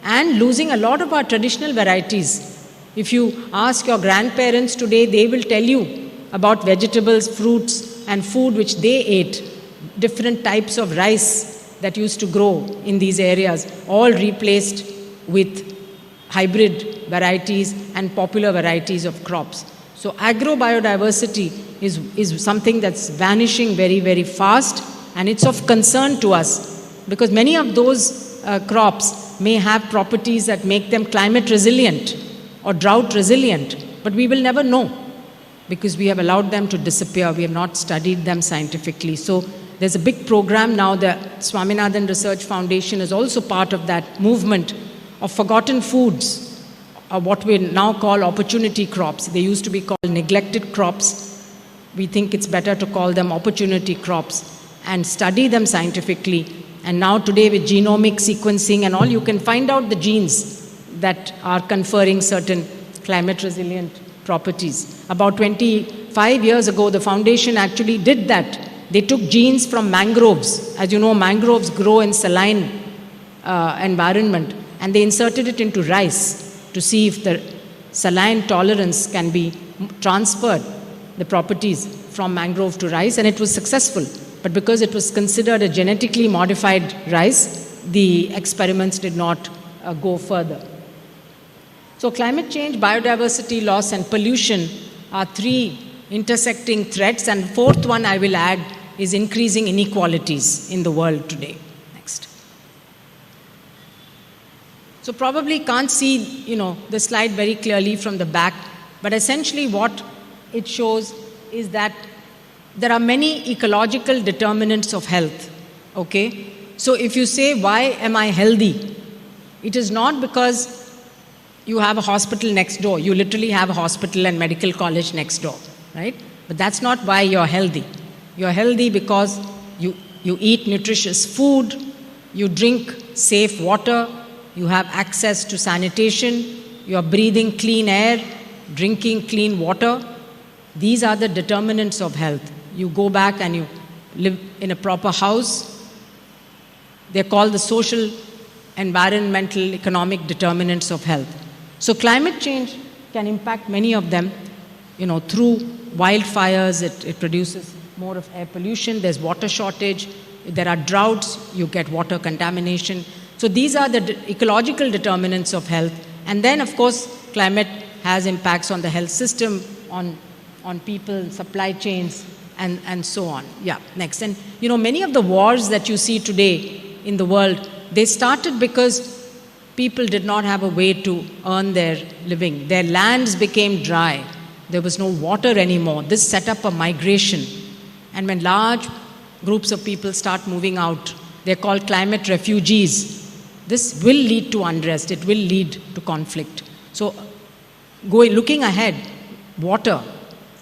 and losing a lot of our traditional varieties. If you ask your grandparents today, they will tell you about vegetables, fruits, and food which they ate, different types of rice that used to grow in these areas, all replaced with hybrid varieties and popular varieties of crops. So agrobiodiversity is something that's vanishing very, very fast, and it's of concern to us because many of those crops may have properties that make them climate resilient or drought resilient, but we will never know because we have allowed them to disappear. We have not studied them scientifically. So there's a big program now. The Swaminathan Research Foundation is also part of that movement of forgotten foods, what we now call opportunity crops. They used to be called neglected crops. We think it's better to call them opportunity crops and study them scientifically. And now today with genomic sequencing and all, you can find out the genes that are conferring certain climate resilient properties. About 25 years ago, the foundation actually did that. They took genes from mangroves. As you know, mangroves grow in saline environment, and they inserted it into rice to see if the saline tolerance can be transferred, the properties from mangrove to rice, and it was successful. But because it was considered a genetically modified rice, the experiments did not go further. So climate change, biodiversity loss, and pollution are three intersecting threats, and fourth one I will add is increasing inequalities in the world today. Next. So probably can't see, the slide very clearly from the back, but essentially what it shows is that there are many ecological determinants of health, okay? So if you say, why am I healthy? It is not because you have a hospital next door. You literally have a hospital and medical college next door, right? But that's not why you're healthy. You're healthy because you eat nutritious food, you drink safe water, you have access to sanitation, you're breathing clean air, drinking clean water. These are the determinants of health. You go back and you live in a proper house. They're called the social, environmental, economic determinants of health. So climate change can impact many of them, through wildfires. It produces more of air pollution. There's water shortage. There are droughts. You get water contamination. So these are the ecological determinants of health. And then, of course, climate has impacts on the health system, on people, supply chains, and so on. Yeah, next. And, many of the wars that you see today in the world, they started because people did not have a way to earn their living. Their lands became dry. There was no water anymore. This set up a migration. And when large groups of people start moving out, they're called climate refugees. This will lead to unrest. It will lead to conflict. So looking ahead, water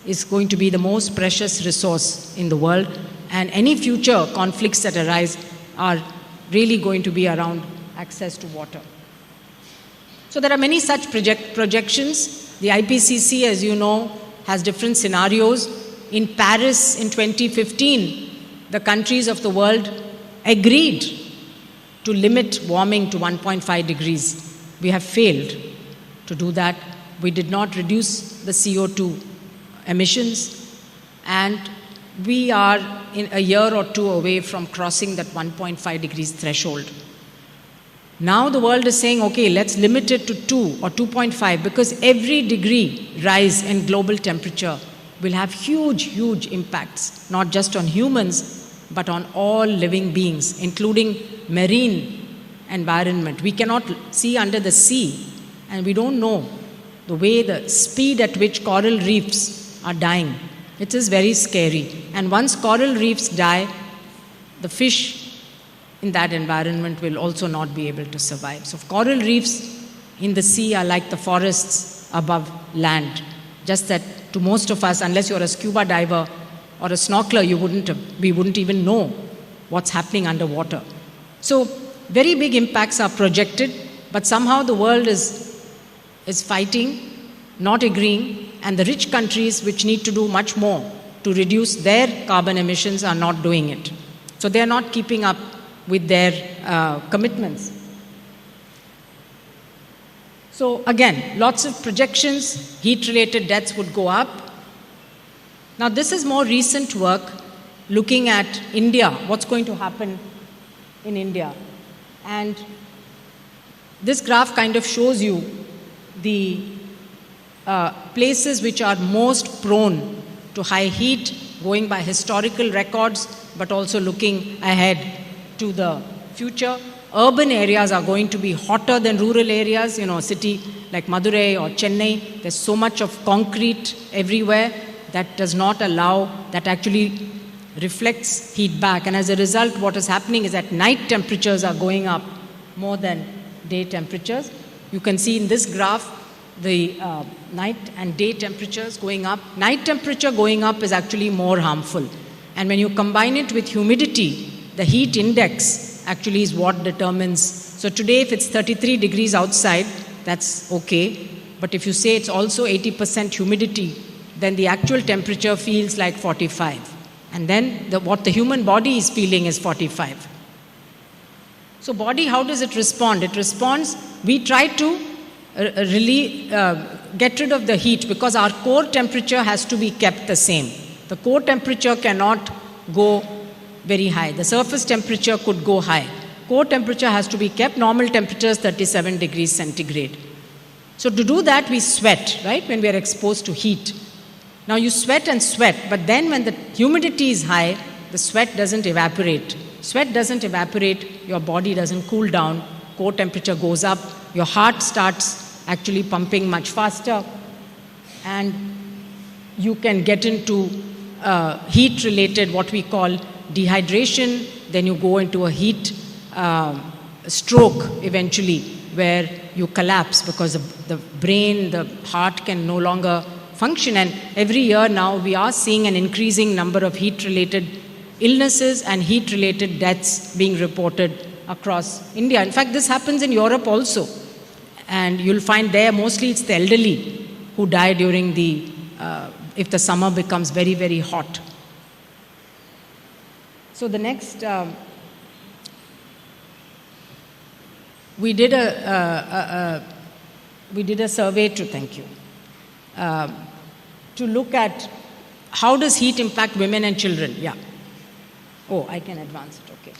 is going to be the most precious resource in the world. And any future conflicts that arise are really going to be around access to water. So there are many such projections. The IPCC, as you know, has different scenarios. In Paris in 2015, the countries of the world agreed to limit warming to 1.5 degrees. We have failed to do that. We did not reduce the CO2 emissions, and we are in a year or two away from crossing that 1.5 degrees threshold. Now the world is saying, okay, let's limit it to 2 or 2.5, because every degree rise in global temperature will have huge, huge impacts, not just on humans, but on all living beings, including marine environment. We cannot see under the sea, and we don't know the speed at which coral reefs are dying. It is very scary. And once coral reefs die, the fish in that environment will also not be able to survive. So coral reefs in the sea are like the forests above land. Just that to most of us, unless you're a scuba diver or a snorkeler, we wouldn't even know what's happening underwater. So very big impacts are projected, but somehow the world is fighting, not agreeing, and the rich countries which need to do much more to reduce their carbon emissions are not doing it. So they are not keeping up with their commitments. So again, lots of projections, heat-related deaths would go up. Now this is more recent work looking at India, what's going to happen in India. And this graph kind of shows you the places which are most prone to high heat, going by historical records, but also looking ahead to the future. urban areas are going to be hotter than rural areas. You know, a city like Madurai or Chennai, there's so much of concrete everywhere that does not allow, that actually reflects heat back. And as a result, what is happening is that night temperatures are going up more than day temperatures. You can see in this graph the night and day temperatures going up. Night temperature going up is actually more harmful. And when you combine it with humidity, the heat index actually is what determines. So today, if it's 33 degrees outside, that's okay. But if you say it's also 80% humidity, then the actual temperature feels like 45. And then what the human body is feeling is 45. So body, how does it respond? It responds, we try to get rid of the heat because our core temperature has to be kept the same. The core temperature cannot go very high. The surface temperature could go high. Core temperature has to be kept. Normal temperature is 37 degrees centigrade. So to do that, we sweat, right, when we are exposed to heat. Now you sweat and sweat, but then when the humidity is high, the sweat doesn't evaporate. Sweat doesn't evaporate, your body doesn't cool down, core temperature goes up, your heart starts actually pumping much faster, and you can get into heat-related, what we call dehydration, then you go into a heat stroke eventually, where you collapse because the brain, the heart can no longer function. And every year now we are seeing an increasing number of heat-related illnesses and heat-related deaths being reported across India. In fact, this happens in Europe also. And you'll find there mostly it's the elderly who die during the, if the summer becomes very, very hot. So the next, we did a survey to, thank you, to look at how does heat impact women and children. Yeah. Oh, I can advance it, okay.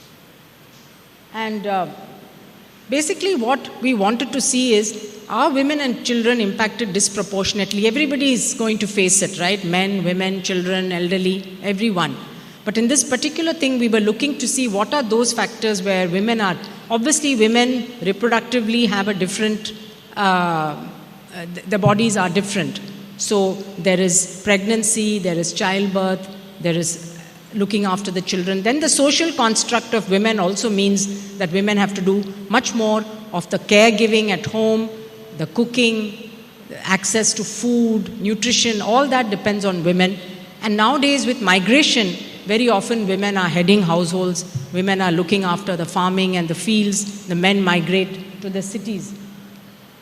And basically what we wanted to see is, are women and children impacted disproportionately? Everybody is going to face it, right? Men, women, children, elderly, everyone. But in this particular thing, we were looking to see what are those factors where women are. Obviously, women reproductively have a different, the bodies are different. So there is pregnancy, there is childbirth, there is looking after the children. Then the social construct of women also means that women have to do much more of the caregiving at home, the cooking, the access to food, nutrition, all that depends on women. And nowadays with migration, very often women are heading households, women are looking after the farming and the fields, the men migrate to the cities.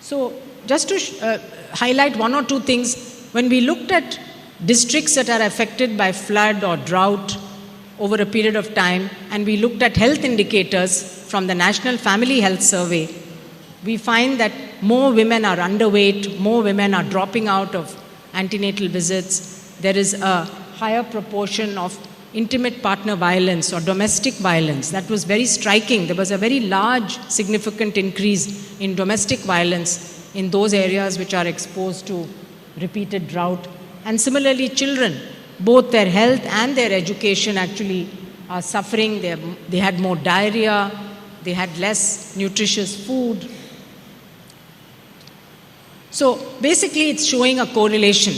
So just to highlight one or two things, when we looked at districts that are affected by flood or drought over a period of time, and we looked at health indicators from the National Family Health Survey, we find that more women are underweight, more women are dropping out of antenatal visits. There is a higher proportion of intimate partner violence or domestic violence. That was very striking. There was a very large, significant increase in domestic violence in those areas which are exposed to repeated drought. And similarly, children, both their health and their education actually are suffering. They had more diarrhea, they had less nutritious food. So basically, it's showing a correlation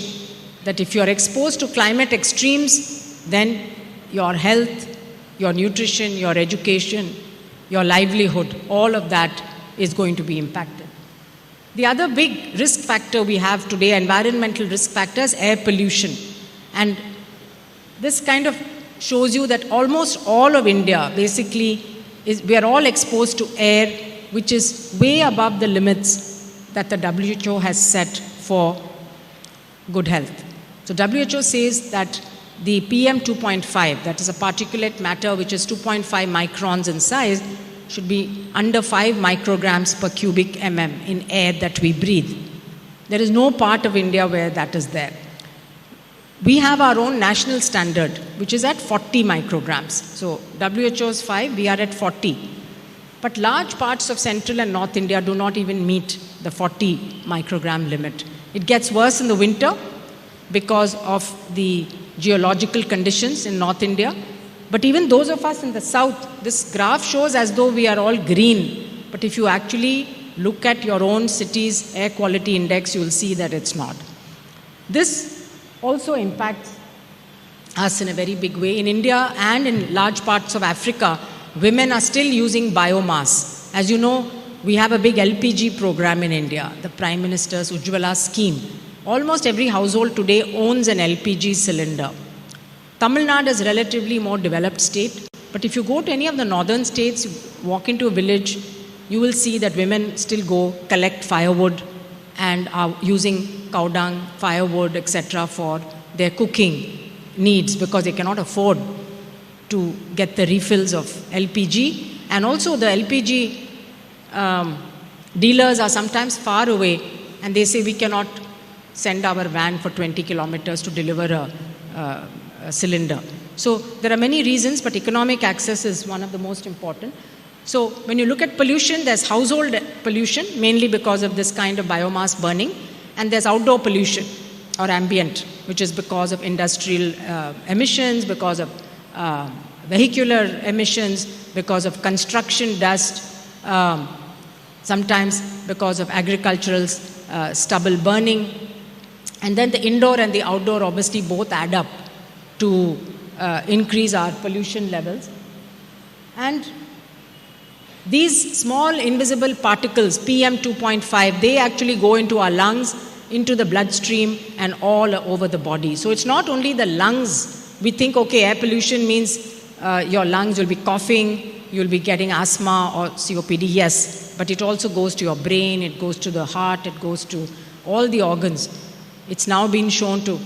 that if you're exposed to climate extremes, then your health, your nutrition, your education, your livelihood, all of that is going to be impacted. The other big risk factor we have today, environmental risk factors, air pollution. And this kind of shows you that almost all of India basically we are all exposed to air which is way above the limits that the WHO has set for good health. So WHO says that the PM 2.5, that is a particulate matter which is 2.5 microns in size, should be under 5 micrograms per cubic mm in air that we breathe. There is no part of India where that is there. We have our own national standard, which is at 40 micrograms. So WHO's 5, we are at 40. But large parts of central and north India do not even meet the 40 microgram limit. It gets worse in the winter because of the geological conditions in North India. But even those of us in the south, this graph shows as though we are all green. But if you actually look at your own city's air quality index, you will see that it's not. This also impacts us in a very big way. In India and in large parts of Africa, women are still using biomass. As you know, we have a big LPG program in India, the Prime Minister's Ujjwala scheme. Almost every household today owns an LPG cylinder. Tamil Nadu is a relatively more developed state, but if you go to any of the northern states, you walk into a village, you will see that women still go collect firewood and are using cow dung, firewood, etc. for their cooking needs because they cannot afford to get the refills of LPG. And also the LPG dealers are sometimes far away and they say we cannot send our van for 20 kilometers to deliver a cylinder. So there are many reasons, but economic access is one of the most important. So when you look at pollution, there's household pollution, mainly because of this kind of biomass burning, and there's outdoor pollution or ambient, which is because of industrial emissions, because of vehicular emissions, because of construction dust, sometimes because of agricultural stubble burning. And then the indoor and the outdoor obviously both add up to increase our pollution levels. And these small invisible particles, PM2.5, they actually go into our lungs, into the bloodstream and all over the body. So it's not only the lungs. We think, okay, air pollution means your lungs will be coughing, you'll be getting asthma or COPD, yes. But it also goes to your brain, it goes to the heart, it goes to all the organs. It's now been shown to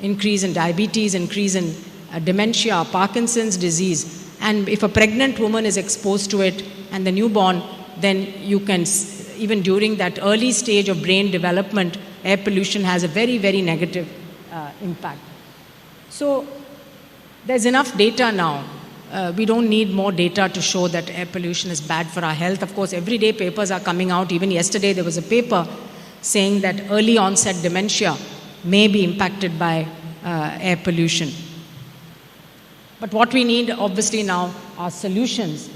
increase in diabetes, increase in dementia, Parkinson's disease. And if a pregnant woman is exposed to it and the newborn, then you can, even during that early stage of brain development, air pollution has a very, very negative impact. So there's enough data now. We don't need more data to show that air pollution is bad for our health. Of course, every day papers are coming out. Even yesterday there was a paper saying that early onset dementia may be impacted by air pollution. But what we need obviously now are solutions.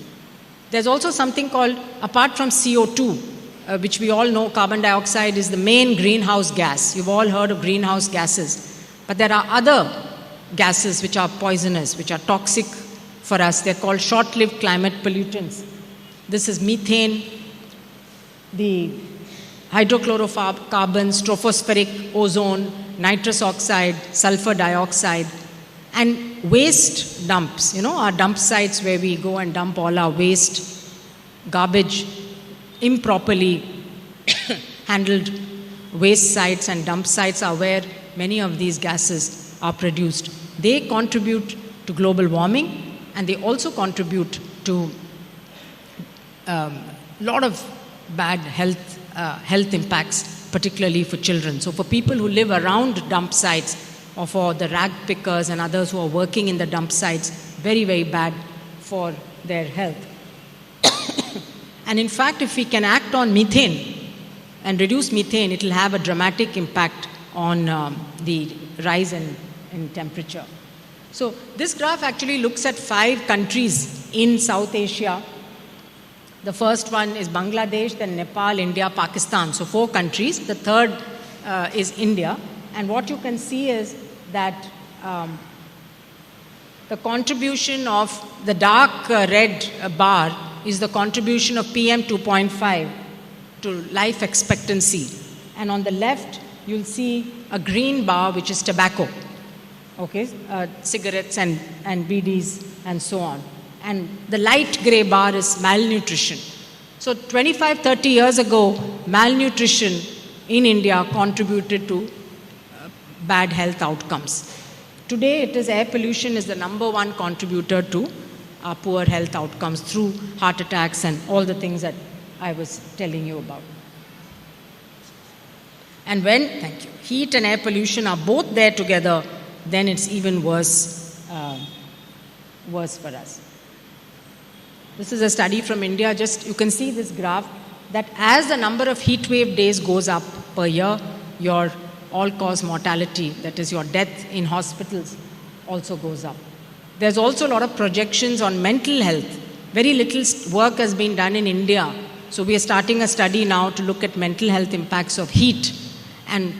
There's also something called, apart from CO2, which we all know carbon dioxide is the main greenhouse gas. You've all heard of greenhouse gases. But there are other gases which are poisonous, which are toxic for us. They're called short-lived climate pollutants. This is methane, the hydrochlorocarbons, tropospheric ozone, nitrous oxide, sulfur dioxide, and waste dumps. You know, our dump sites where we go and dump all our waste, garbage, improperly handled waste sites and dump sites are where many of these gases are produced. They contribute to global warming, and they also contribute to a lot of bad health impacts, particularly for children. So for people who live around dump sites, or for the rag pickers and others who are working in the dump sites, very, very bad for their health. And in fact, if we can act on methane and reduce methane, it will have a dramatic impact on the rise in temperature. So this graph actually looks at 5 countries in South Asia. The first one is Bangladesh, then Nepal, India, Pakistan. So 4 countries. The third is India. And what you can see is that the contribution of the dark red bar is the contribution of PM2.5 to life expectancy. And on the left, you'll see a green bar, which is tobacco, okay, cigarettes and BDs and so on. And the light gray bar is malnutrition. So 25, 30 years ago, malnutrition in India contributed to bad health outcomes. Today, it is air pollution is the #1 contributor to our poor health outcomes through heart attacks and all the things that I was telling you about. And when heat and air pollution are both there together, then it's even worse for us. This is a study from India. Just you can see this graph that as the number of heat wave days goes up per year, your all-cause mortality, that is your death in hospitals, also goes up. There's also a lot of projections on mental health. Very little work has been done in India. So we are starting a study now to look at mental health impacts of heat. And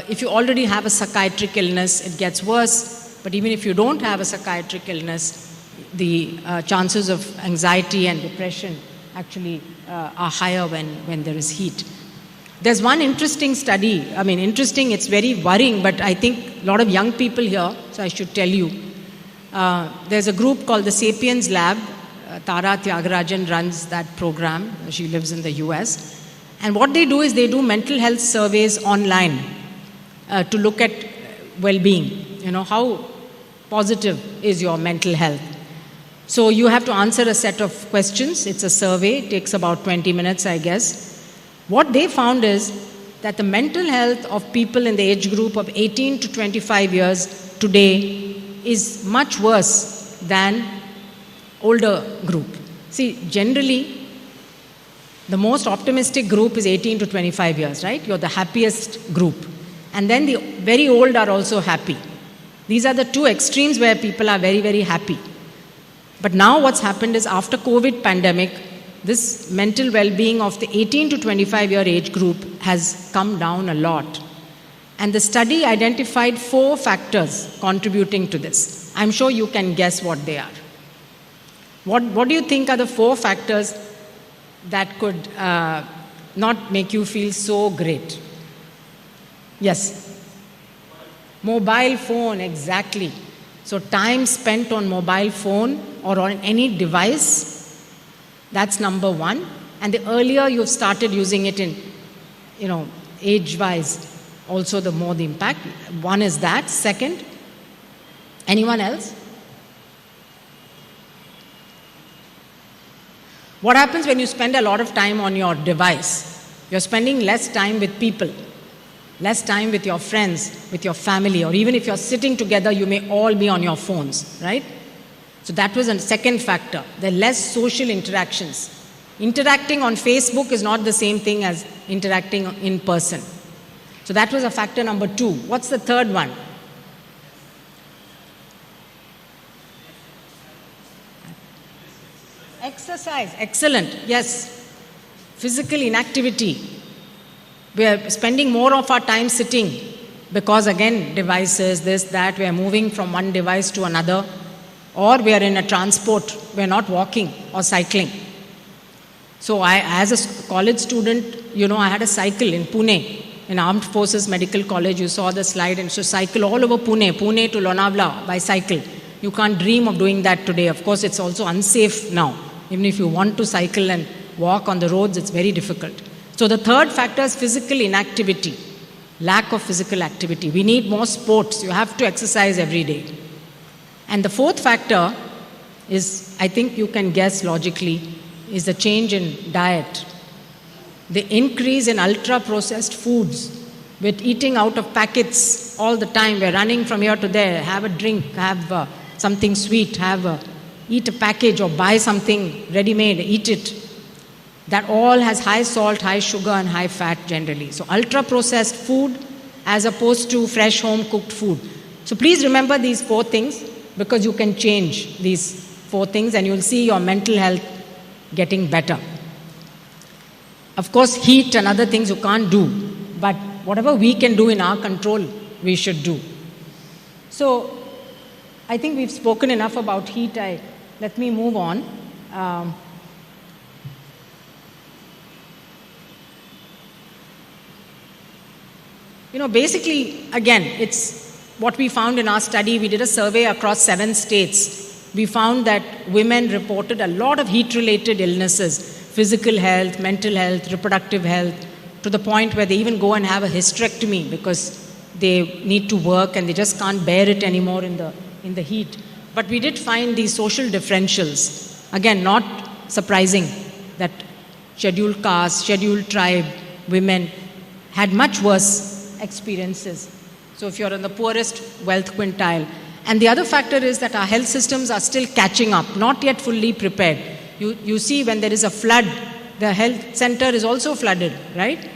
if you already have a psychiatric illness, it gets worse. But even if you don't have a psychiatric illness, the chances of anxiety and depression actually are higher when there is heat. There's one interesting study. Interesting, it's very worrying, but I think a lot of young people here, so I should tell you. There's a group called the Sapiens Lab. Tara Tyagarajan runs that program. She lives in the US. And what they do is they do mental health surveys online to look at well-being. How positive is your mental health? So you have to answer a set of questions. It's a survey. It takes about 20 minutes, I guess. What they found is that the mental health of people in the age group of 18 to 25 years today is much worse than older group. See, generally, the most optimistic group is 18 to 25 years, right? You're the happiest group. And then the very old are also happy. These are the two extremes where people are very, very happy. But now what's happened is after COVID pandemic, this mental well-being of the 18 to 25-year age group has come down a lot. And the study identified 4 factors contributing to this. I'm sure you can guess what they are. What do you think are the 4 factors that could not make you feel so great? Yes. Mobile phone, exactly. So time spent on mobile phone or on any device, that's number 1. And the earlier you've started using it in, age-wise, also the more the impact. 1 is that. Second, anyone else? What happens when you spend a lot of time on your device? You're spending less time with people, less time with your friends, with your family, or even if you're sitting together, you may all be on your phones, right? So that was a second factor. There are less social interactions. Interacting on Facebook is not the same thing as interacting in person. So that was a factor number 2. What's the third one? Exercise. Excellent. Yes. Physical inactivity. We are spending more of our time sitting because, again, devices, this, that. We are moving from one device to another. Or we are in a transport. We are not walking or cycling. So I, as a college student, I had a cycle in Pune, in Armed Forces Medical College. You saw the slide. And so cycle all over Pune to Lonavala by cycle. You can't dream of doing that today. Of course, it's also unsafe now. Even if you want to cycle and walk on the roads, it's very difficult. So the third factor is physical inactivity, lack of physical activity. We need more sports. You have to exercise every day. And the fourth factor is, I think you can guess logically, is the change in diet. The increase in ultra-processed foods. We're eating out of packets all the time. We're running from here to there. Have a drink, have something sweet, eat a package or buy something ready-made, eat it. That all has high salt, high sugar and high fat generally. So ultra-processed food as opposed to fresh home-cooked food. So please remember these 4 things because you can change these 4 things and you'll see your mental health getting better. Of course, heat and other things you can't do, but whatever we can do in our control, we should do. So I think we've spoken enough about heat. Let me move on. Basically, again, it's what we found in our study. We did a survey across 7 states. We found that women reported a lot of heat-related illnesses, physical health, mental health, reproductive health, to the point where they even go and have a hysterectomy because they need to work and they just can't bear it anymore in the heat. But we did find these social differentials. Again, not surprising that scheduled caste, scheduled tribe women had much worse experiences. So if you're in the poorest wealth quintile. And the other factor is that our health systems are still catching up, not yet fully prepared. You see when there is a flood, the health center is also flooded, right?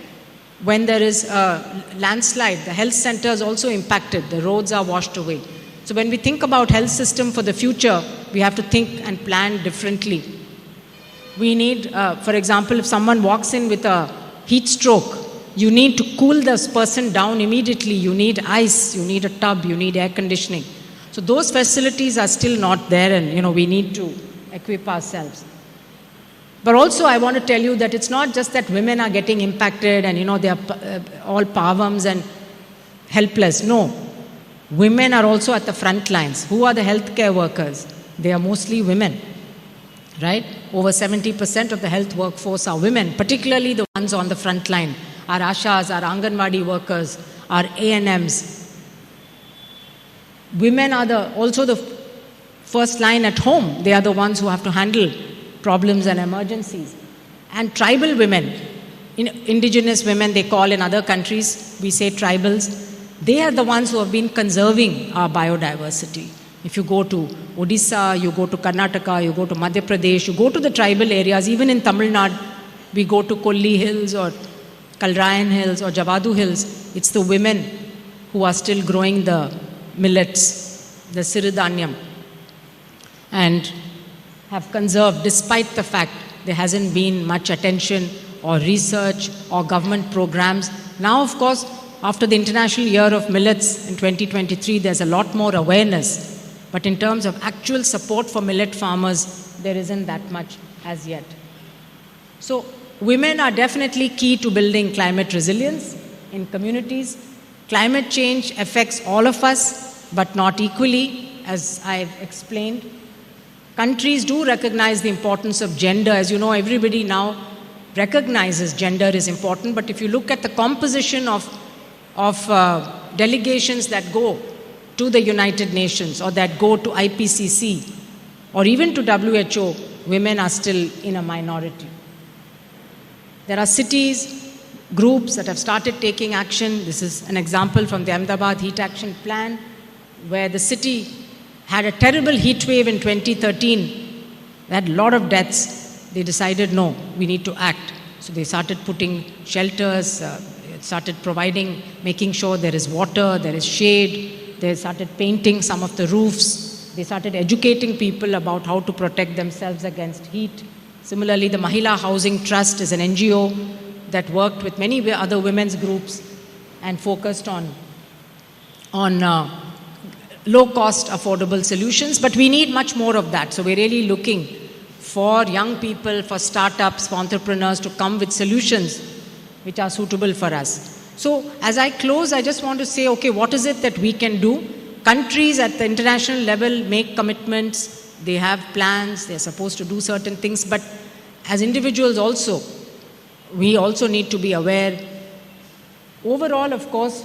When there is a landslide, the health center is also impacted. The roads are washed away. So when we think about health system for the future, we have to think and plan differently. We need, for example, if someone walks in with a heat stroke, you need to cool this person down immediately. You need ice, you need a tub, you need air conditioning. So those facilities are still not there, and we need to equip ourselves. But also I want to tell you that it's not just that women are getting impacted and they are all pavams and helpless. No. Women are also at the front lines. Who are the healthcare workers? They are mostly women, right? Over 70% of the health workforce are women, particularly the ones on the front line. Our Ashas, our Anganwadi workers, our ANMs. Women are also the first line at home. They are the ones who have to handle problems and emergencies. And tribal women, indigenous women they call in other countries, we say tribals, they are the ones who have been conserving our biodiversity. If you go to Odisha, you go to Karnataka, you go to Madhya Pradesh, you go to the tribal areas, even in Tamil Nadu, we go to Kolli Hills or Kalrayan Hills or Javadu Hills, it's the women who are still growing the millets, the siridhanyam, and have conserved despite the fact there hasn't been much attention or research or government programs. Now, of course, after the International Year of Millets in 2023, there's a lot more awareness. But in terms of actual support for millet farmers, there isn't that much as yet. So women are definitely key to building climate resilience in communities. Climate change affects all of us, but not equally, as I've explained. Countries do recognize the importance of gender. As you know, everybody now recognizes gender is important. But if you look at the composition of delegations that go to the United Nations or that go to IPCC or even to WHO, women are still in a minority. There are cities, groups that have started taking action. This is an example from the Ahmedabad Heat Action Plan, where the city had a terrible heat wave in 2013. They had a lot of deaths. They decided, no, we need to act. So they started putting shelters, started providing, making sure there is water, there is shade. They started painting some of the roofs. They started educating people about how to protect themselves against heat. Similarly, the Mahila Housing Trust is an NGO that worked with many other women's groups and focused on low-cost, affordable solutions. But we need much more of that. So we're really looking for young people, for startups, for entrepreneurs to come with solutions which are suitable for us. So as I close, I just want to say, okay, what is it that we can do? Countries at the international level make commitments, they have plans, they're supposed to do certain things, but as individuals also, we also need to be aware. Overall, of course,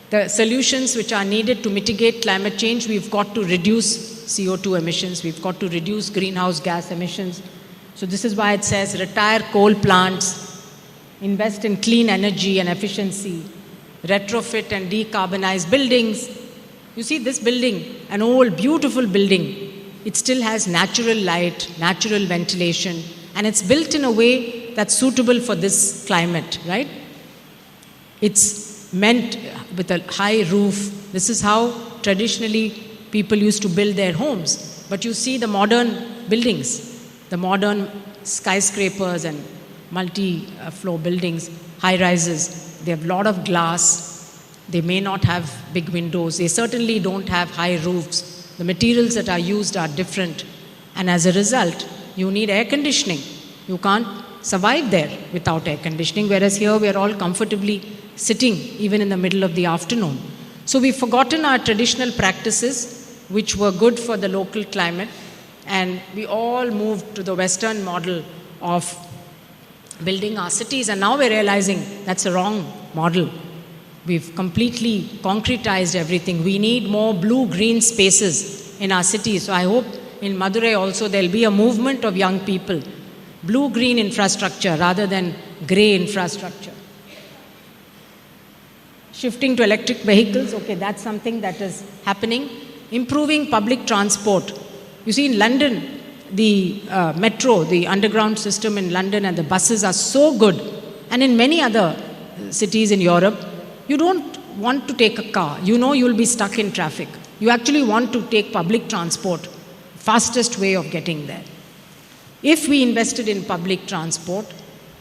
the solutions which are needed to mitigate climate change, we've got to reduce CO2 emissions, we've got to reduce greenhouse gas emissions. So this is why it says retire coal plants, invest in clean energy and efficiency, retrofit and decarbonize buildings. You see this building, an old beautiful building, it still has natural light, natural ventilation, and it's built in a way that's suitable for this climate, right? It's meant with a high roof. This is how traditionally people used to build their homes. But you see the modern buildings, the modern skyscrapers and multi-floor buildings, high-rises, they have a lot of glass. They may not have big windows. They certainly don't have high roofs. The materials that are used are different. And as a result, you need air conditioning. You can't survive there without air conditioning, whereas here we are all comfortably sitting even in the middle of the afternoon. So we've forgotten our traditional practices, which were good for the local climate, and we all moved to the Western model of building our cities, and now we're realizing that's a wrong model. We've completely concretized everything. We need more blue-green spaces in our cities. So I hope in Madurai also there'll be a movement of young people, blue-green infrastructure rather than grey infrastructure. Shifting to electric vehicles, okay, that's something that is happening. Improving public transport. You see, in London, the metro, the underground system in London and the buses are so good. And in many other cities in Europe, you don't want to take a car. You know you'll be stuck in traffic. you actually want to take public transport, fastest way of getting there. If we invested in public transport,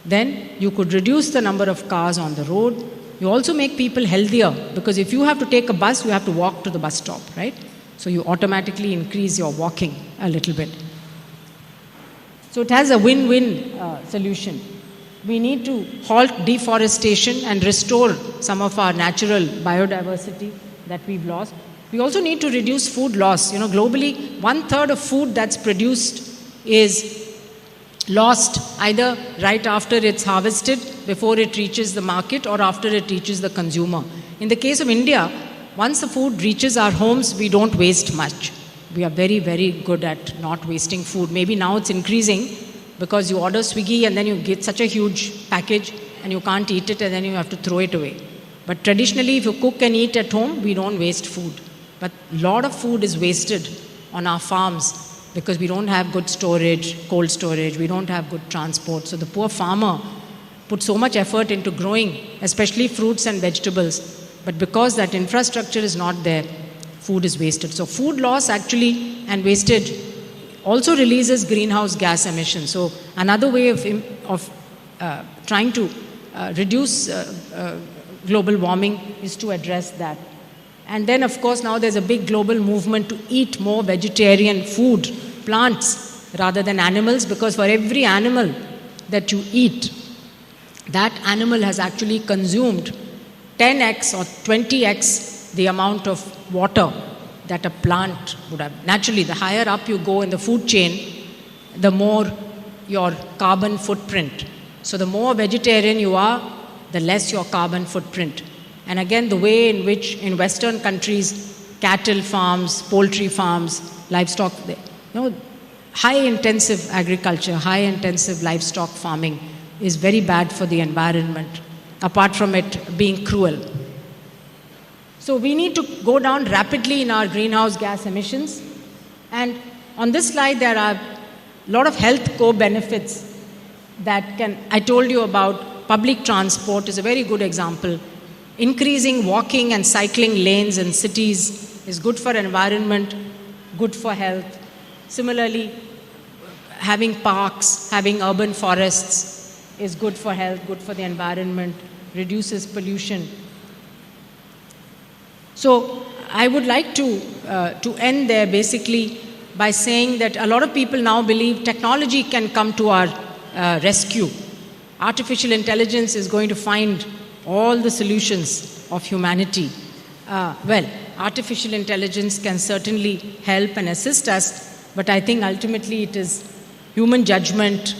then you could reduce the number of cars on the road. You also make people healthier, because if you have to take a bus, you have to walk to the bus stop, right? So you automatically increase your walking a little bit. So it has a win-win solution. We need to halt deforestation and restore some of our natural biodiversity that we've lost. We also need to reduce food loss. You know, globally, 1/3 of food that's produced is lost either right after it's harvested, before it reaches the market, or after it reaches the consumer. In the case of India, once the food reaches our homes, we don't waste much. We are very, very good at not wasting food. Maybe now it's increasing because you order Swiggy and then you get such a huge package and you can't eat it and then you have to throw it away. But traditionally, if you cook and eat at home, we don't waste food. But a lot of food is wasted on our farms because we don't have good storage, cold storage, we don't have good transport. So the poor farmer puts so much effort into growing, especially fruits and vegetables. But because that infrastructure is not there, food is wasted. So food loss actually and wastage also releases greenhouse gas emissions. So another way of trying to reduce global warming is to address that. And then, of course, now there's a big global movement to eat more vegetarian food, plants, rather than animals, because for every animal that you eat, that animal has actually consumed 10x or 20x the amount of water that a plant would have. Naturally, the higher up you go in the food chain, the more your carbon footprint. So the more vegetarian you are, the less your carbon footprint. And again, the way in which in Western countries, cattle farms, poultry farms, livestock, high-intensive agriculture, high-intensive livestock farming is very bad for the environment, apart from it being cruel. So we need to go down rapidly in our greenhouse gas emissions. And on this slide, there are a lot of health co-benefits that I told you about. Public transport is a very good example. Increasing walking and cycling lanes in cities is good for environment, good for health. Similarly, having parks, having urban forests is good for health, good for the environment, reduces pollution. So I would like to end there basically by saying that a lot of people now believe technology can come to our rescue. Artificial intelligence is going to find all the solutions of humanity. Well, artificial intelligence can certainly help and assist us, but I think ultimately it is human judgment,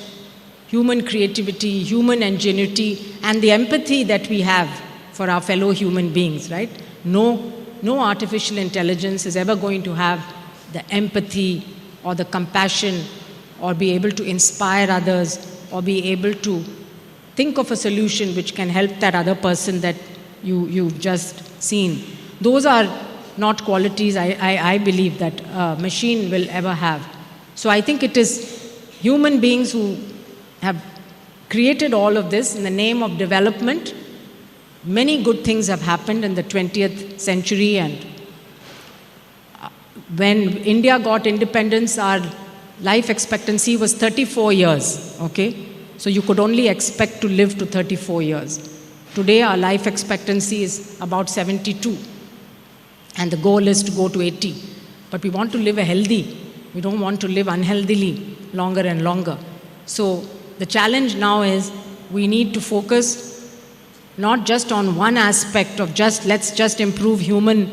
human creativity, human ingenuity, and the empathy that we have for our fellow human beings, right? No artificial intelligence is ever going to have the empathy or the compassion or be able to inspire others or be able to think of a solution which can help that other person that you've just seen. Those are not qualities I believe that a machine will ever have. So I think it is human beings who have created all of this in the name of development. Many good things have happened in the 20th century, and when India got independence, our life expectancy was 34 years, okay? So you could only expect to live to 34 years. Today, our life expectancy is about 72, and the goal is to go to 80. But we want to live healthy. We don't want to live unhealthily longer and longer. So the challenge now is we need to focus not just on one aspect of let's just improve human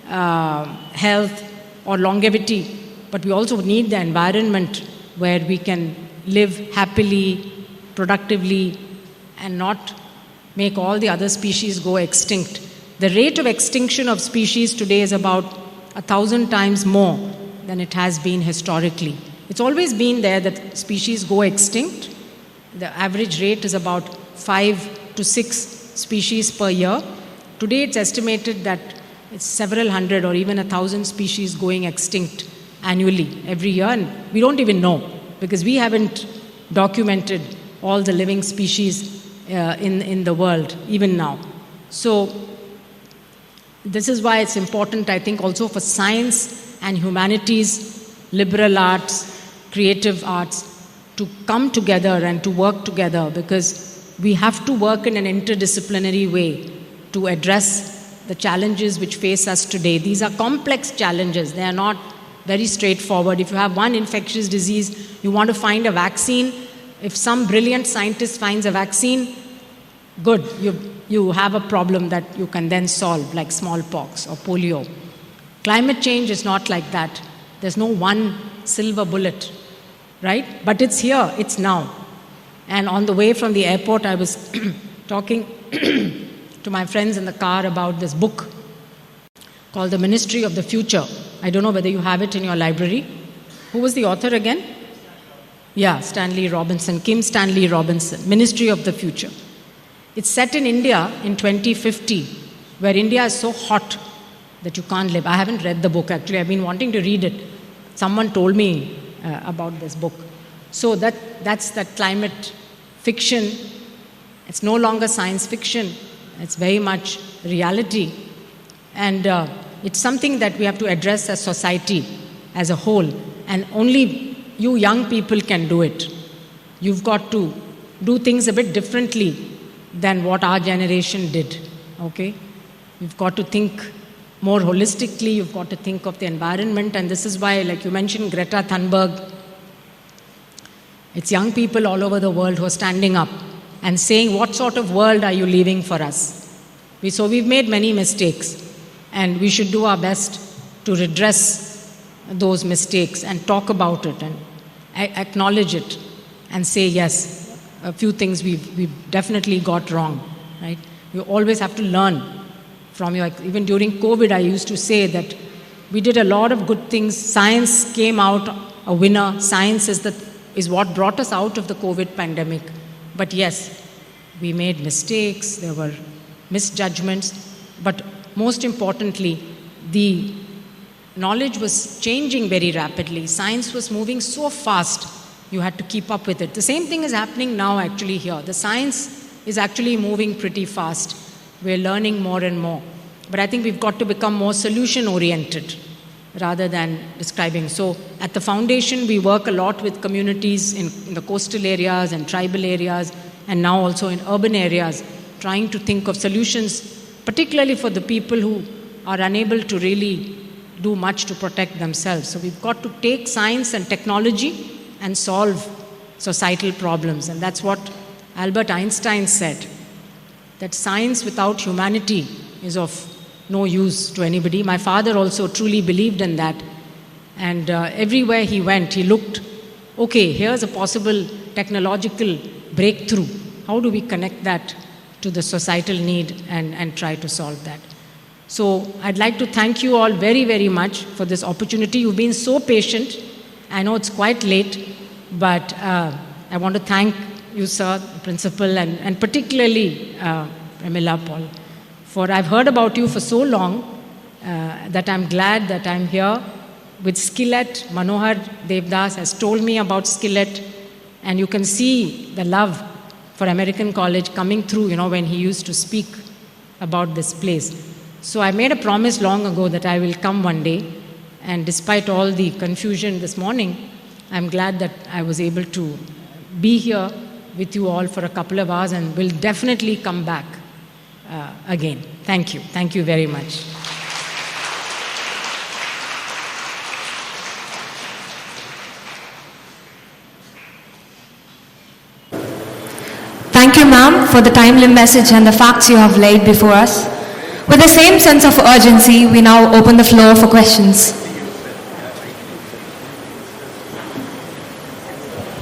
health or longevity, but we also need the environment where we can live happily, productively, and not make all the other species go extinct. The rate of extinction of species today is about 1,000 times more than it has been historically. It's always been there that species go extinct. The average rate is about 5 to 6 species per year. Today it's estimated that it's several hundred or even 1,000 species going extinct annually, every year, and we don't even know because we haven't documented all the living species in the world, even now. So this is why it's important, I think, also for science and humanities, liberal arts, creative arts, to come together and to work together, because we have to work in an interdisciplinary way to address the challenges which face us today. These are complex challenges. They are not very straightforward. If you have one infectious disease, you want to find a vaccine. If some brilliant scientist finds a vaccine, good, you have a problem that you can then solve, like smallpox or polio. Climate change is not like that. There's no one silver bullet, right? But it's here, it's now. And on the way from the airport, I was talking to my friends in the car about this book called The Ministry of the Future. I don't know whether you have it in your library. Who was the author again? Yeah, Stanley Robinson, Kim Stanley Robinson, Ministry of the Future. It's set in India in 2050, where India is so hot that you can't live. I haven't read the book, actually. I've been wanting to read it. Someone told me about this book. So that's that climate fiction. It's no longer science fiction. It's very much reality. And it's something that we have to address as society as a whole. And only you young people can do it. You've got to do things a bit differently than what our generation did, okay? You've got to think more holistically. You've got to think of the environment. And this is why, like you mentioned, Greta Thunberg, it's young people all over the world who are standing up and saying, what sort of world are you leaving for us? So we've made many mistakes, and we should do our best to redress those mistakes and talk about it and acknowledge it and say, yes, a few things we've definitely got wrong, right? You always have to learn from your, even during COVID, I used to say that we did a lot of good things. Science came out a winner. Science is what brought us out of the COVID pandemic. But yes, we made mistakes, there were misjudgments, but most importantly, the knowledge was changing very rapidly. Science was moving so fast, you had to keep up with it. The same thing is happening now actually here. The science is actually moving pretty fast. We're learning more and more. But I think we've got to become more solution-oriented rather than describing. So at the foundation, we work a lot with communities in the coastal areas and tribal areas, and now also in urban areas, trying to think of solutions, particularly for the people who are unable to really do much to protect themselves. So we've got to take science and technology and solve societal problems. And that's what Albert Einstein said, that science without humanity is of no use to anybody. My father also truly believed in that. And everywhere he went, he looked, okay, here's a possible technological breakthrough. How do we connect that to the societal need and try to solve that? So I'd like to thank you all very, very much for this opportunity. You've been so patient. I know it's quite late, but I want to thank you, sir, the principal, and particularly Pramila Paul, for I've heard about you for so long that I'm glad that I'm here with SCILET. Manohar Devdas has told me about SCILET, and you can see the love for American College coming through, when he used to speak about this place. So I made a promise long ago that I will come one day, and despite all the confusion this morning, I'm glad that I was able to be here with you all for a couple of hours, and will definitely come back again. Thank you. Thank you very much. Thank you, ma'am, for the timely message and the facts you have laid before us. With the same sense of urgency, we now open the floor for questions.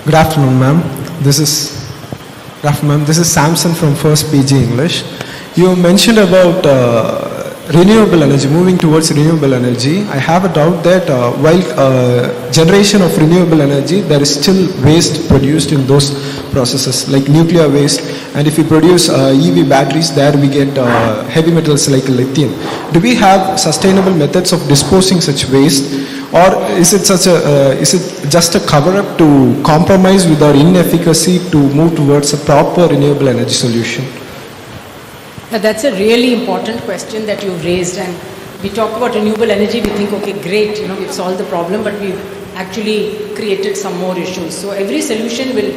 Good afternoon, ma'am. This is Samson from First PG English. You mentioned about renewable energy, moving towards renewable energy. I have a doubt that while generation of renewable energy, there is still waste produced in those processes, like nuclear waste. And if we produce EV batteries, there we get heavy metals like lithium. Do we have sustainable methods of disposing such waste, or is it just a cover-up to compromise with our inefficacy to move towards a proper renewable energy solution? That's a really important question that you've raised. And we talk about renewable energy, we think, okay, great, we've solved the problem, but we've actually created some more issues. So every solution will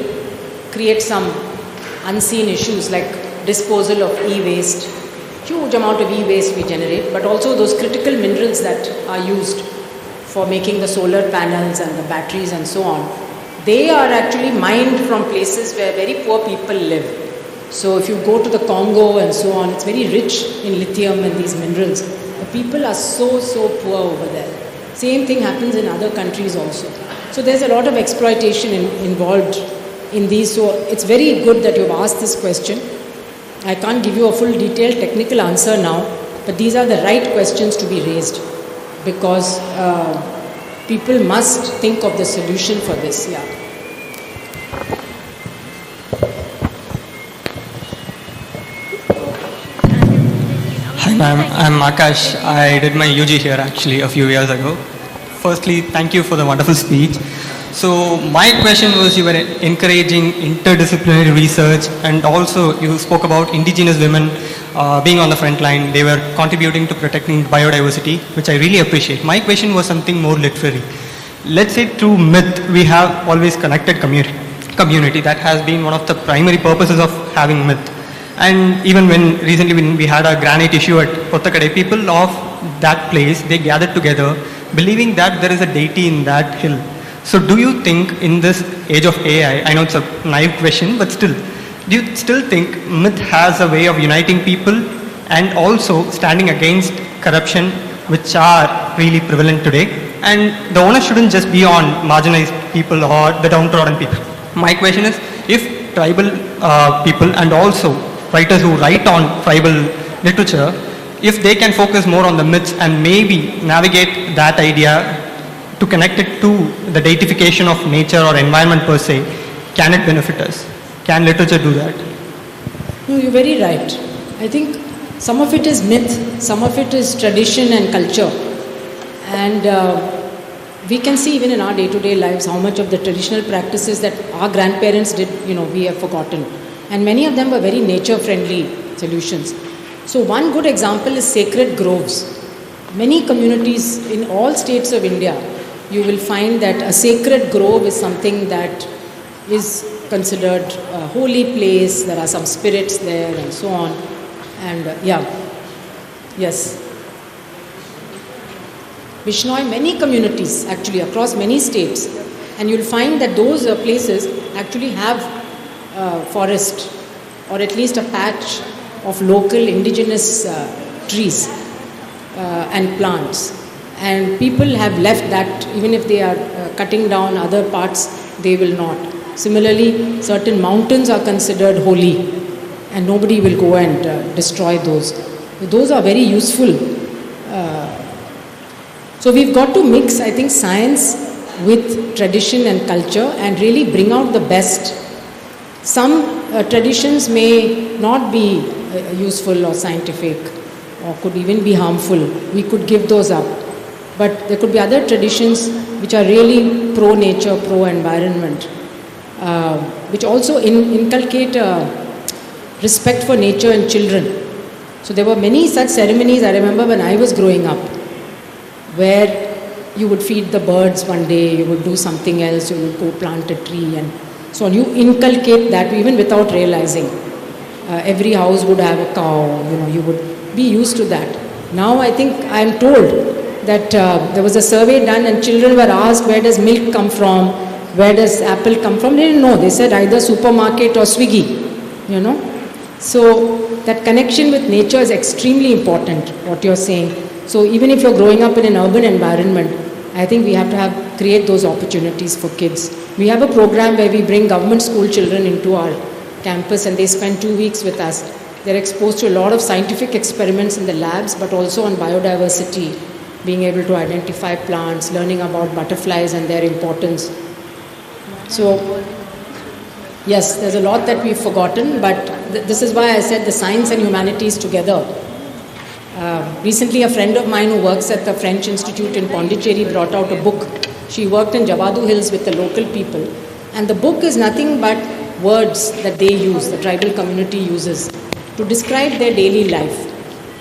create some unseen issues like disposal of e-waste. Huge amount of e-waste we generate, but also those critical minerals that are used for making the solar panels and the batteries and so on. They are actually mined from places where very poor people live. So if you go to the Congo and so on, it's very rich in lithium and these minerals. The people are so poor over there. Same thing happens in other countries also. So there's a lot of exploitation involved in these. So it's very good that you've asked this question. I can't give you a full detailed technical answer now, but these are the right questions to be raised because people must think of the solution for this. Yeah. Hi ma'am, I'm Akash. I did my UG here actually a few years ago. Firstly, thank you for the wonderful speech. So my question was, you were encouraging interdisciplinary research and also you spoke about indigenous women being on the front line. They were contributing to protecting biodiversity, which I really appreciate. My question was something more literary. Let's say through myth, we have always connected community. That has been one of the primary purposes of having myth. And even recently when we had a granite issue at Pottakadai, people of that place, they gathered together believing that there is a deity in that hill. So do you think in this age of AI, I know it's a naive question, but still, do you still think myth has a way of uniting people and also standing against corruption, which are really prevalent today? And the onus shouldn't just be on marginalized people or the downtrodden people. My question is, if tribal people and also writers who write on tribal literature, if they can focus more on the myths and maybe navigate that idea to connect it to the deification of nature or environment per se, can it benefit us? Can literature do that? No, you're very right. I think some of it is myth, some of it is tradition and culture. And we can see even in our day-to-day lives how much of the traditional practices that our grandparents did, we have forgotten. And many of them were very nature-friendly solutions. So one good example is sacred groves. Many communities in all states of India, you will find that a sacred grove is something that is considered a holy place. There are some spirits there and so on. And yes. Bishnoi, many communities actually across many states. And you'll find that those places actually have forest or at least a patch of local indigenous trees and plants. And people have left that, even if they are cutting down other parts, they will not. Similarly, certain mountains are considered holy and nobody will go and destroy those. Those are very useful. So we've got to mix, I think, science with tradition and culture and really bring out the best. Some traditions may not be useful or scientific or could even be harmful. We could give those up. But there could be other traditions which are really pro-nature, pro-environment, which also inculcate respect for nature and children. So there were many such ceremonies, I remember when I was growing up, where you would feed the birds one day, you would do something else, you would go plant a tree and so on. You inculcate that even without realizing. Every house would have a cow, you would be used to that. Now I think I am told that there was a survey done and children were asked, where does milk come from, where does apple come from? They didn't know. They said either supermarket or Swiggy, So that connection with nature is extremely important, what you're saying. So even if you're growing up in an urban environment, I think we have to create those opportunities for kids. We have a program where we bring government school children into our campus and they spend 2 weeks with us. They're exposed to a lot of scientific experiments in the labs, but also on biodiversity, being able to identify plants, learning about butterflies and their importance. So, yes, there's a lot that we've forgotten, but this is why I said the science and humanities together. Recently, a friend of mine who works at the French Institute in Pondicherry brought out a book. She worked in Javadu Hills with the local people. And the book is nothing but words that they use, the tribal community uses. to describe their daily life.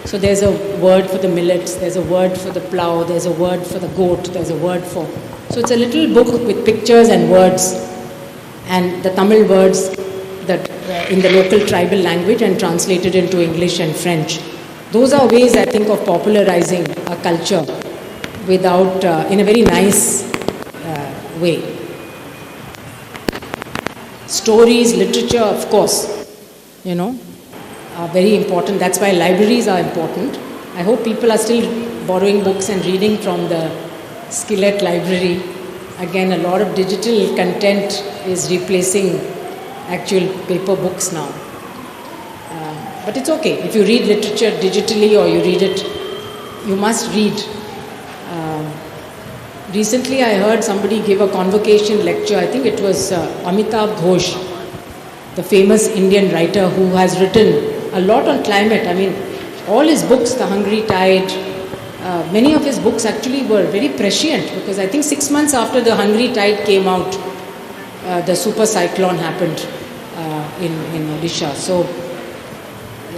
So there's a word for the millets, there's a word for the plow, there's a word for the goat, there's a word for... So it's a little book with pictures and words, and the Tamil words that in the local tribal language and translated into English and French. Those are ways, I think, of popularizing a culture without, in a very nice way. Stories, literature, of course, are very important. That's why libraries are important. I hope people are still borrowing books and reading from the SCILET library. Again, a lot of digital content is replacing actual paper books now. But it's okay. If you read literature digitally or you read it, you must read. Recently I heard somebody give a convocation lecture. I think it was Amitabh Ghosh, the famous Indian writer who has written a lot on climate. I mean, all his books, The Hungry Tide, many of his books actually were very prescient, because I think 6 months after The Hungry Tide came out, the super cyclone happened in Odisha. So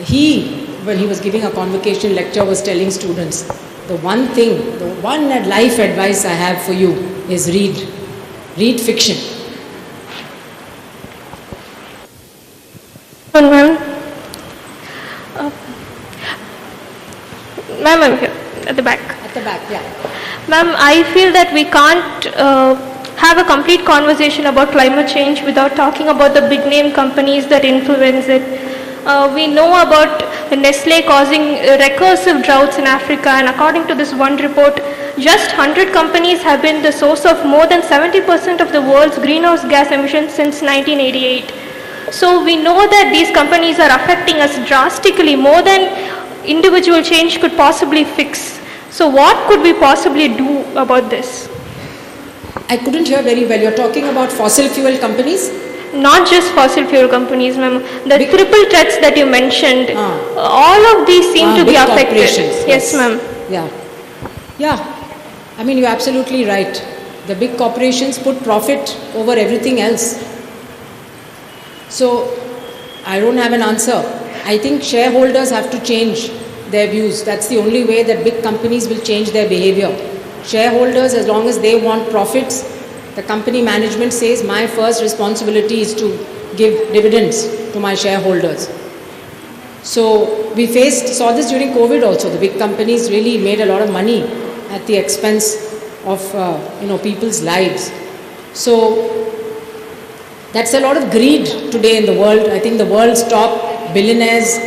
he, when he was giving a convocation lecture, was telling students, the one life advice I have for you is read fiction. Ma'am, I'm here at the back. At the back, yeah. Ma'am, I feel that we can't have a complete conversation about climate change without talking about the big name companies that influence it. We know about Nestle causing recursive droughts in Africa, and according to this one report, just 100 companies have been the source of more than 70% of the world's greenhouse gas emissions since 1988. So we know that these companies are affecting us drastically, more than individual change could possibly fix. So what could we possibly do about this? I couldn't hear very well. You're talking about fossil fuel companies? Not just fossil fuel companies, ma'am. The triple threats that you mentioned, all of these seem to be affected. Yes, ma'am. Yeah. I mean, you're absolutely right. The big corporations put profit over everything else. So, I don't have an answer. I think shareholders have to change their views. That's the only way that big companies will change their behavior. Shareholders, as long as they want profits, the company management says, my first responsibility is to give dividends to my shareholders. So we saw this during COVID also. The big companies really made a lot of money at the expense of people's lives. So that's a lot of greed today in the world. I think the world's top billionaires,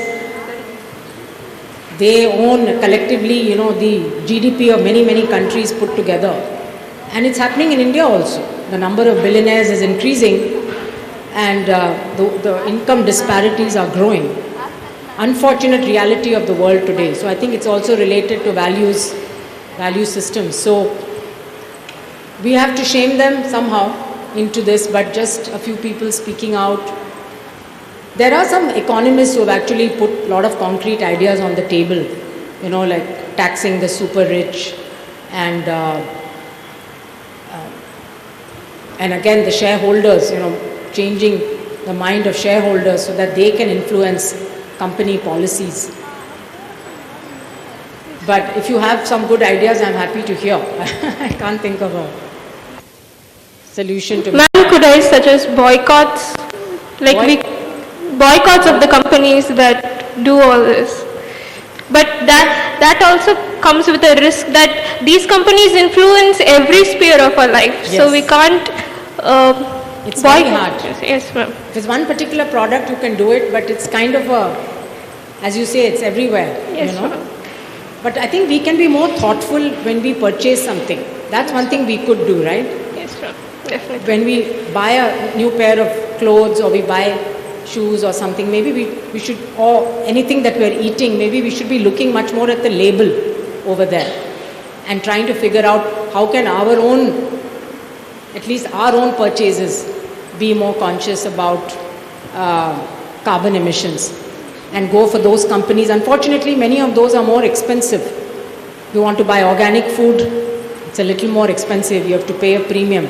they own collectively, the GDP of many, many countries put together. And it's happening in India also. The number of billionaires is increasing, and the income disparities are growing. Unfortunate reality of the world today. So I think it's also related to value systems. So we have to shame them somehow into this, but just a few people speaking out. There are some economists who have actually put a lot of concrete ideas on the table, like taxing the super rich, and again the shareholders, changing the mind of shareholders so that they can influence company policies. But if you have some good ideas, I'm happy to hear. I can't think of a solution to. Ma'am, could I suggest boycotts? Boycotts of the companies that do all this. But that also comes with a risk that these companies influence every sphere of our life. Yes. So we can't it's very hard. Yes, ma'am. If it's one particular product, you can do it, but it's kind of as you say, it's everywhere. Yes, ma'am. But I think we can be more thoughtful when we purchase something. That's one thing we could do, right? Yes, ma'am. Definitely. When we buy a new pair of clothes or we buy shoes or something, maybe we should, or anything that we're eating, maybe we should be looking much more at the label over there and trying to figure out how can our own, at least our own purchases, be more conscious about carbon emissions and go for those companies. Unfortunately, many of those are more expensive. You want to buy organic food, it's a little more expensive. You have to pay a premium.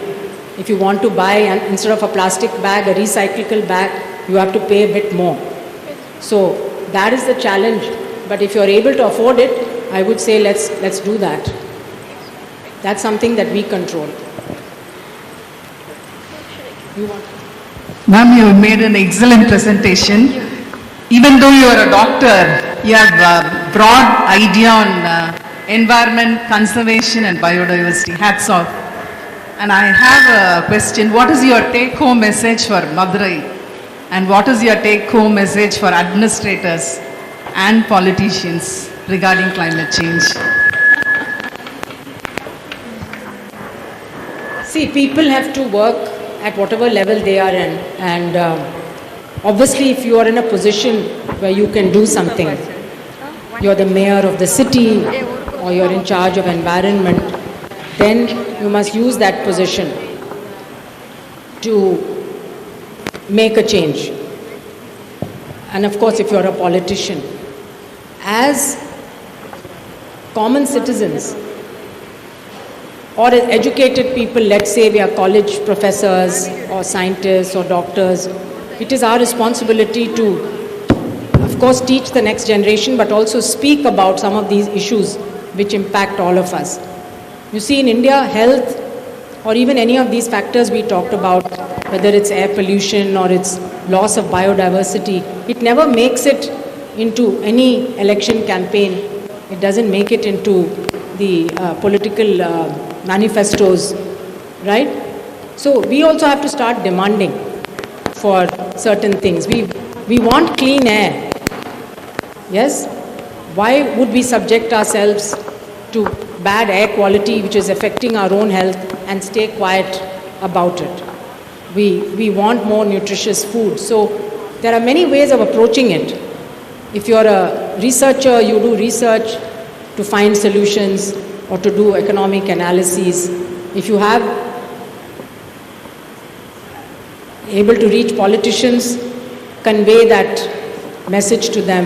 If you want to buy, instead of a plastic bag, a recyclable bag, you have to pay a bit more. So that is the challenge. But if you're able to afford it, I would say let's do that. That's something that we control. Ma'am, you made an excellent presentation. Even though you are a doctor, you have a broad idea on environment, conservation and biodiversity. Hats off. And I have a question. What is your take-home message for Madurai? And what is your take-home message for administrators and politicians regarding climate change? See, people have to work at whatever level they are in. And obviously, if you are in a position where you can do something, you're the mayor of the city or you're in charge of environment, then you must use that position to make a change. And of course, if you're a politician, as common citizens or as educated people, let's say we are college professors or scientists or doctors, it is our responsibility to, of course, teach the next generation, but also speak about some of these issues which impact all of us. You see, in India, health or even any of these factors we talked about, whether it's air pollution or it's loss of biodiversity, it never makes it into any election campaign. It doesn't make it into the political manifestos, right? So we also have to start demanding for certain things. We want clean air. Yes? Why would we subject ourselves to bad air quality which is affecting our own health and stay quiet about it? We want more nutritious food. So there are many ways of approaching it. If you're a researcher, you do research to find solutions or to do economic analyses. If you have able to reach politicians, convey that message to them.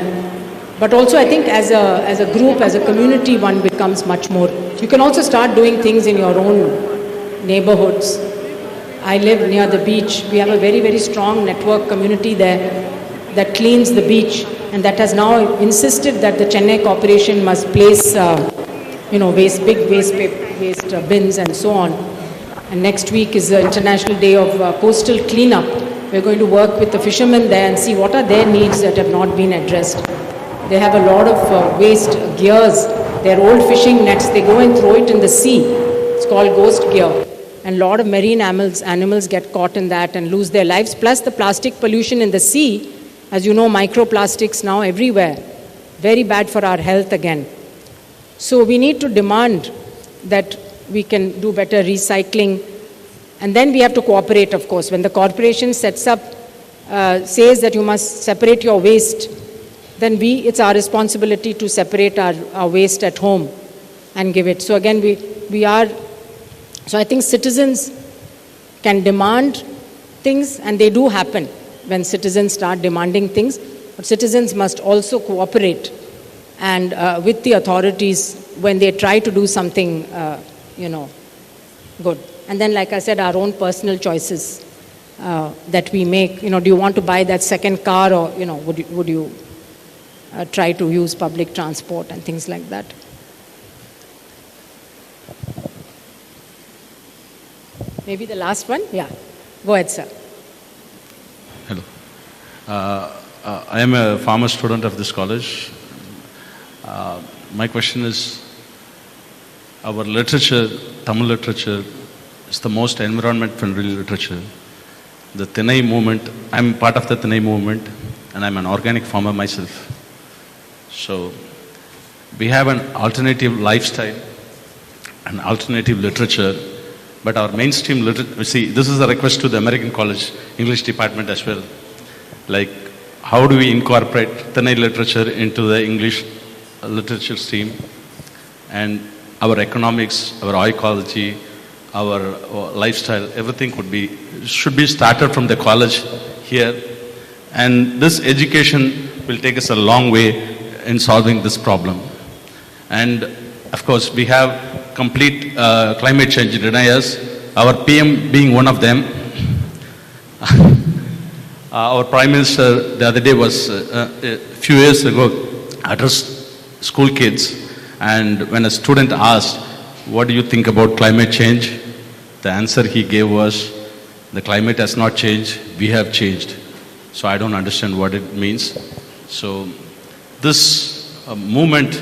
But also I think as a group, as a community, one becomes much more. You can also start doing things in your own neighborhoods. I live near the beach. We have a very, very strong network community there that cleans the beach, and that has now insisted that the Chennai Corporation must place, big waste bins and so on. And next week is the International Day of Coastal Cleanup. We're going to work with the fishermen there and see what are their needs that have not been addressed. They have a lot of waste gears, their old fishing nets, they go and throw it in the sea. It's called ghost gear. And a lot of marine animals get caught in that and lose their lives. Plus the plastic pollution in the sea, as you know, microplastics now everywhere. Very bad for our health again. So we need to demand that we can do better recycling. And then we have to cooperate, of course. When the corporation sets up, says that you must separate your waste, then it's our responsibility to separate our waste at home and give it. So again, so I think citizens can demand things, and they do happen when citizens start demanding things. But citizens must also cooperate and with the authorities when they try to do something, good. And then, like I said, our own personal choices that we make. Do you want to buy that second car, or would you try to use public transport and things like that? Maybe the last one? Yeah. Go ahead, sir. Hello. I am a former student of this college. My question is, our literature, Tamil literature, is the most environment-friendly literature. The Thinai movement, I'm part of the Thinai movement, and I'm an organic farmer myself. So we have an alternative lifestyle, an alternative literature, but our mainstream literature, see, this is a request to the American College English department as well. Like, how do we incorporate Thinai literature into the English literature stream? And our economics, our ecology, our lifestyle, everything should be started from the college here. And this education will take us a long way in solving this problem. And of course, we have complete climate change deniers, our PM being one of them. our Prime Minister the other day was, a few years ago, addressed school kids, and when a student asked, what do you think about climate change? The answer he gave was, the climate has not changed, we have changed. So I don't understand what it means. So this movement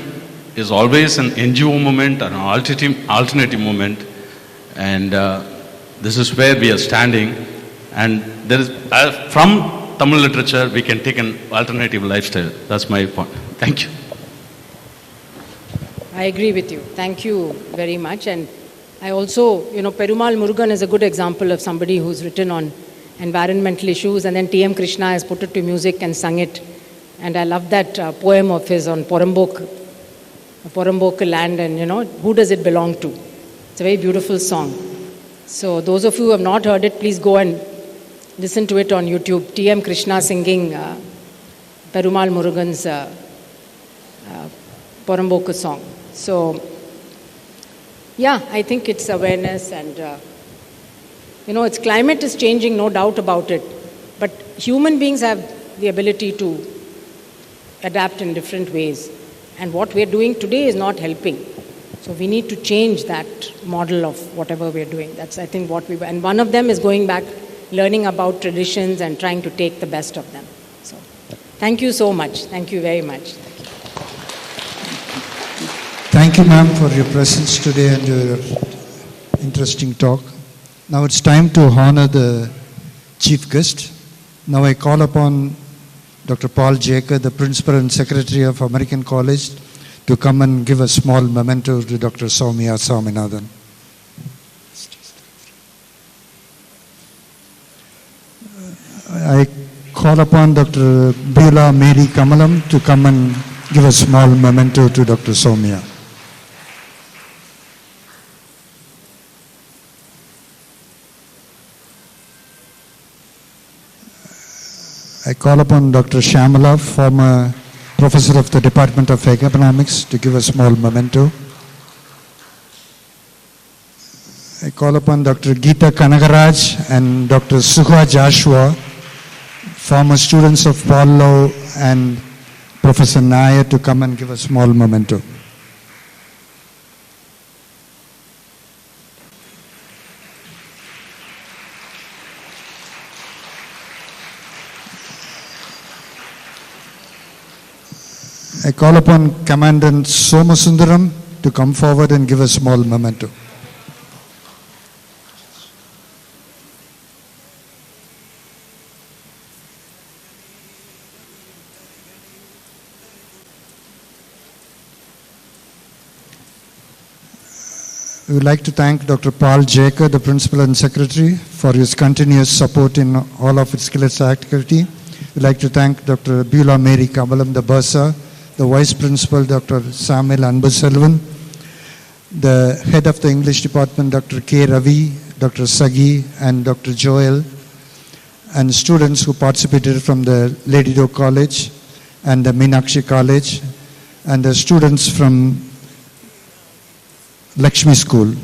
is always an NGO movement, an alternative movement, and this is where we are standing. And there is, from Tamil literature, we can take an alternative lifestyle. That's my point. Thank you. I agree with you. Thank you very much. And I also, Perumal Murugan is a good example of somebody who's written on environmental issues, and then T.M. Krishna has put it to music and sung it. And I love that poem of his on Porambok land, and who does it belong to? It's a very beautiful song. So those of you who have not heard it, please go and listen to it on YouTube. T.M. Krishna singing Perumal Murugan's Porambok song. So, yeah, I think it's awareness, and its climate is changing, no doubt about it. But human beings have the ability to adapt in different ways. And what we're doing today is not helping. So we need to change that model of whatever we're doing. That's, I think, what and one of them is going back, learning about traditions and trying to take the best of them. So thank you so much. Thank you very much. Thank you, ma'am, for your presence today and your interesting talk. Now it's time to honor the chief guest. Now I call upon Dr. Paul Jaker, the Principal and Secretary of American College, to come and give a small memento to Dr. Soumya Swaminathan. I call upon Dr. Beulah Mary Kamalam to come and give a small memento to Dr. Soumya. I call upon Dr. Shamala, former Professor of the Department of Economics, to give a small memento. I call upon Dr. Geeta Kanagaraj and Dr. Suha Joshua, former students of Paul Lowe and Professor Nair, to come and give a small memento. I call upon Commandant Somasundaram to come forward and give a small memento. We would like to thank Dr. Paul Jaker, the Principal and Secretary, for his continuous support in all of its SCILET's activity. We would like to thank Dr. Beulah Mary Kamalam, the Bursar, the Vice Principal, Dr. Samuel Anbuselvan, the Head of the English Department, Dr. K. Ravi, Dr. Sagi, and Dr. Joel, and students who participated from the Lady Doe College and the Meenakshi College, and the students from Lakshmi School.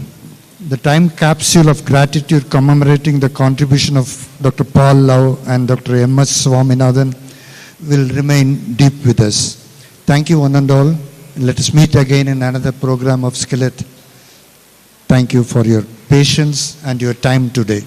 The time capsule of gratitude commemorating the contribution of Dr. Paul Lowe and Dr. M.S. Swaminathan will remain deep with us. Thank you, one and all. Let us meet again in another program of SCILET. Thank you for your patience and your time today.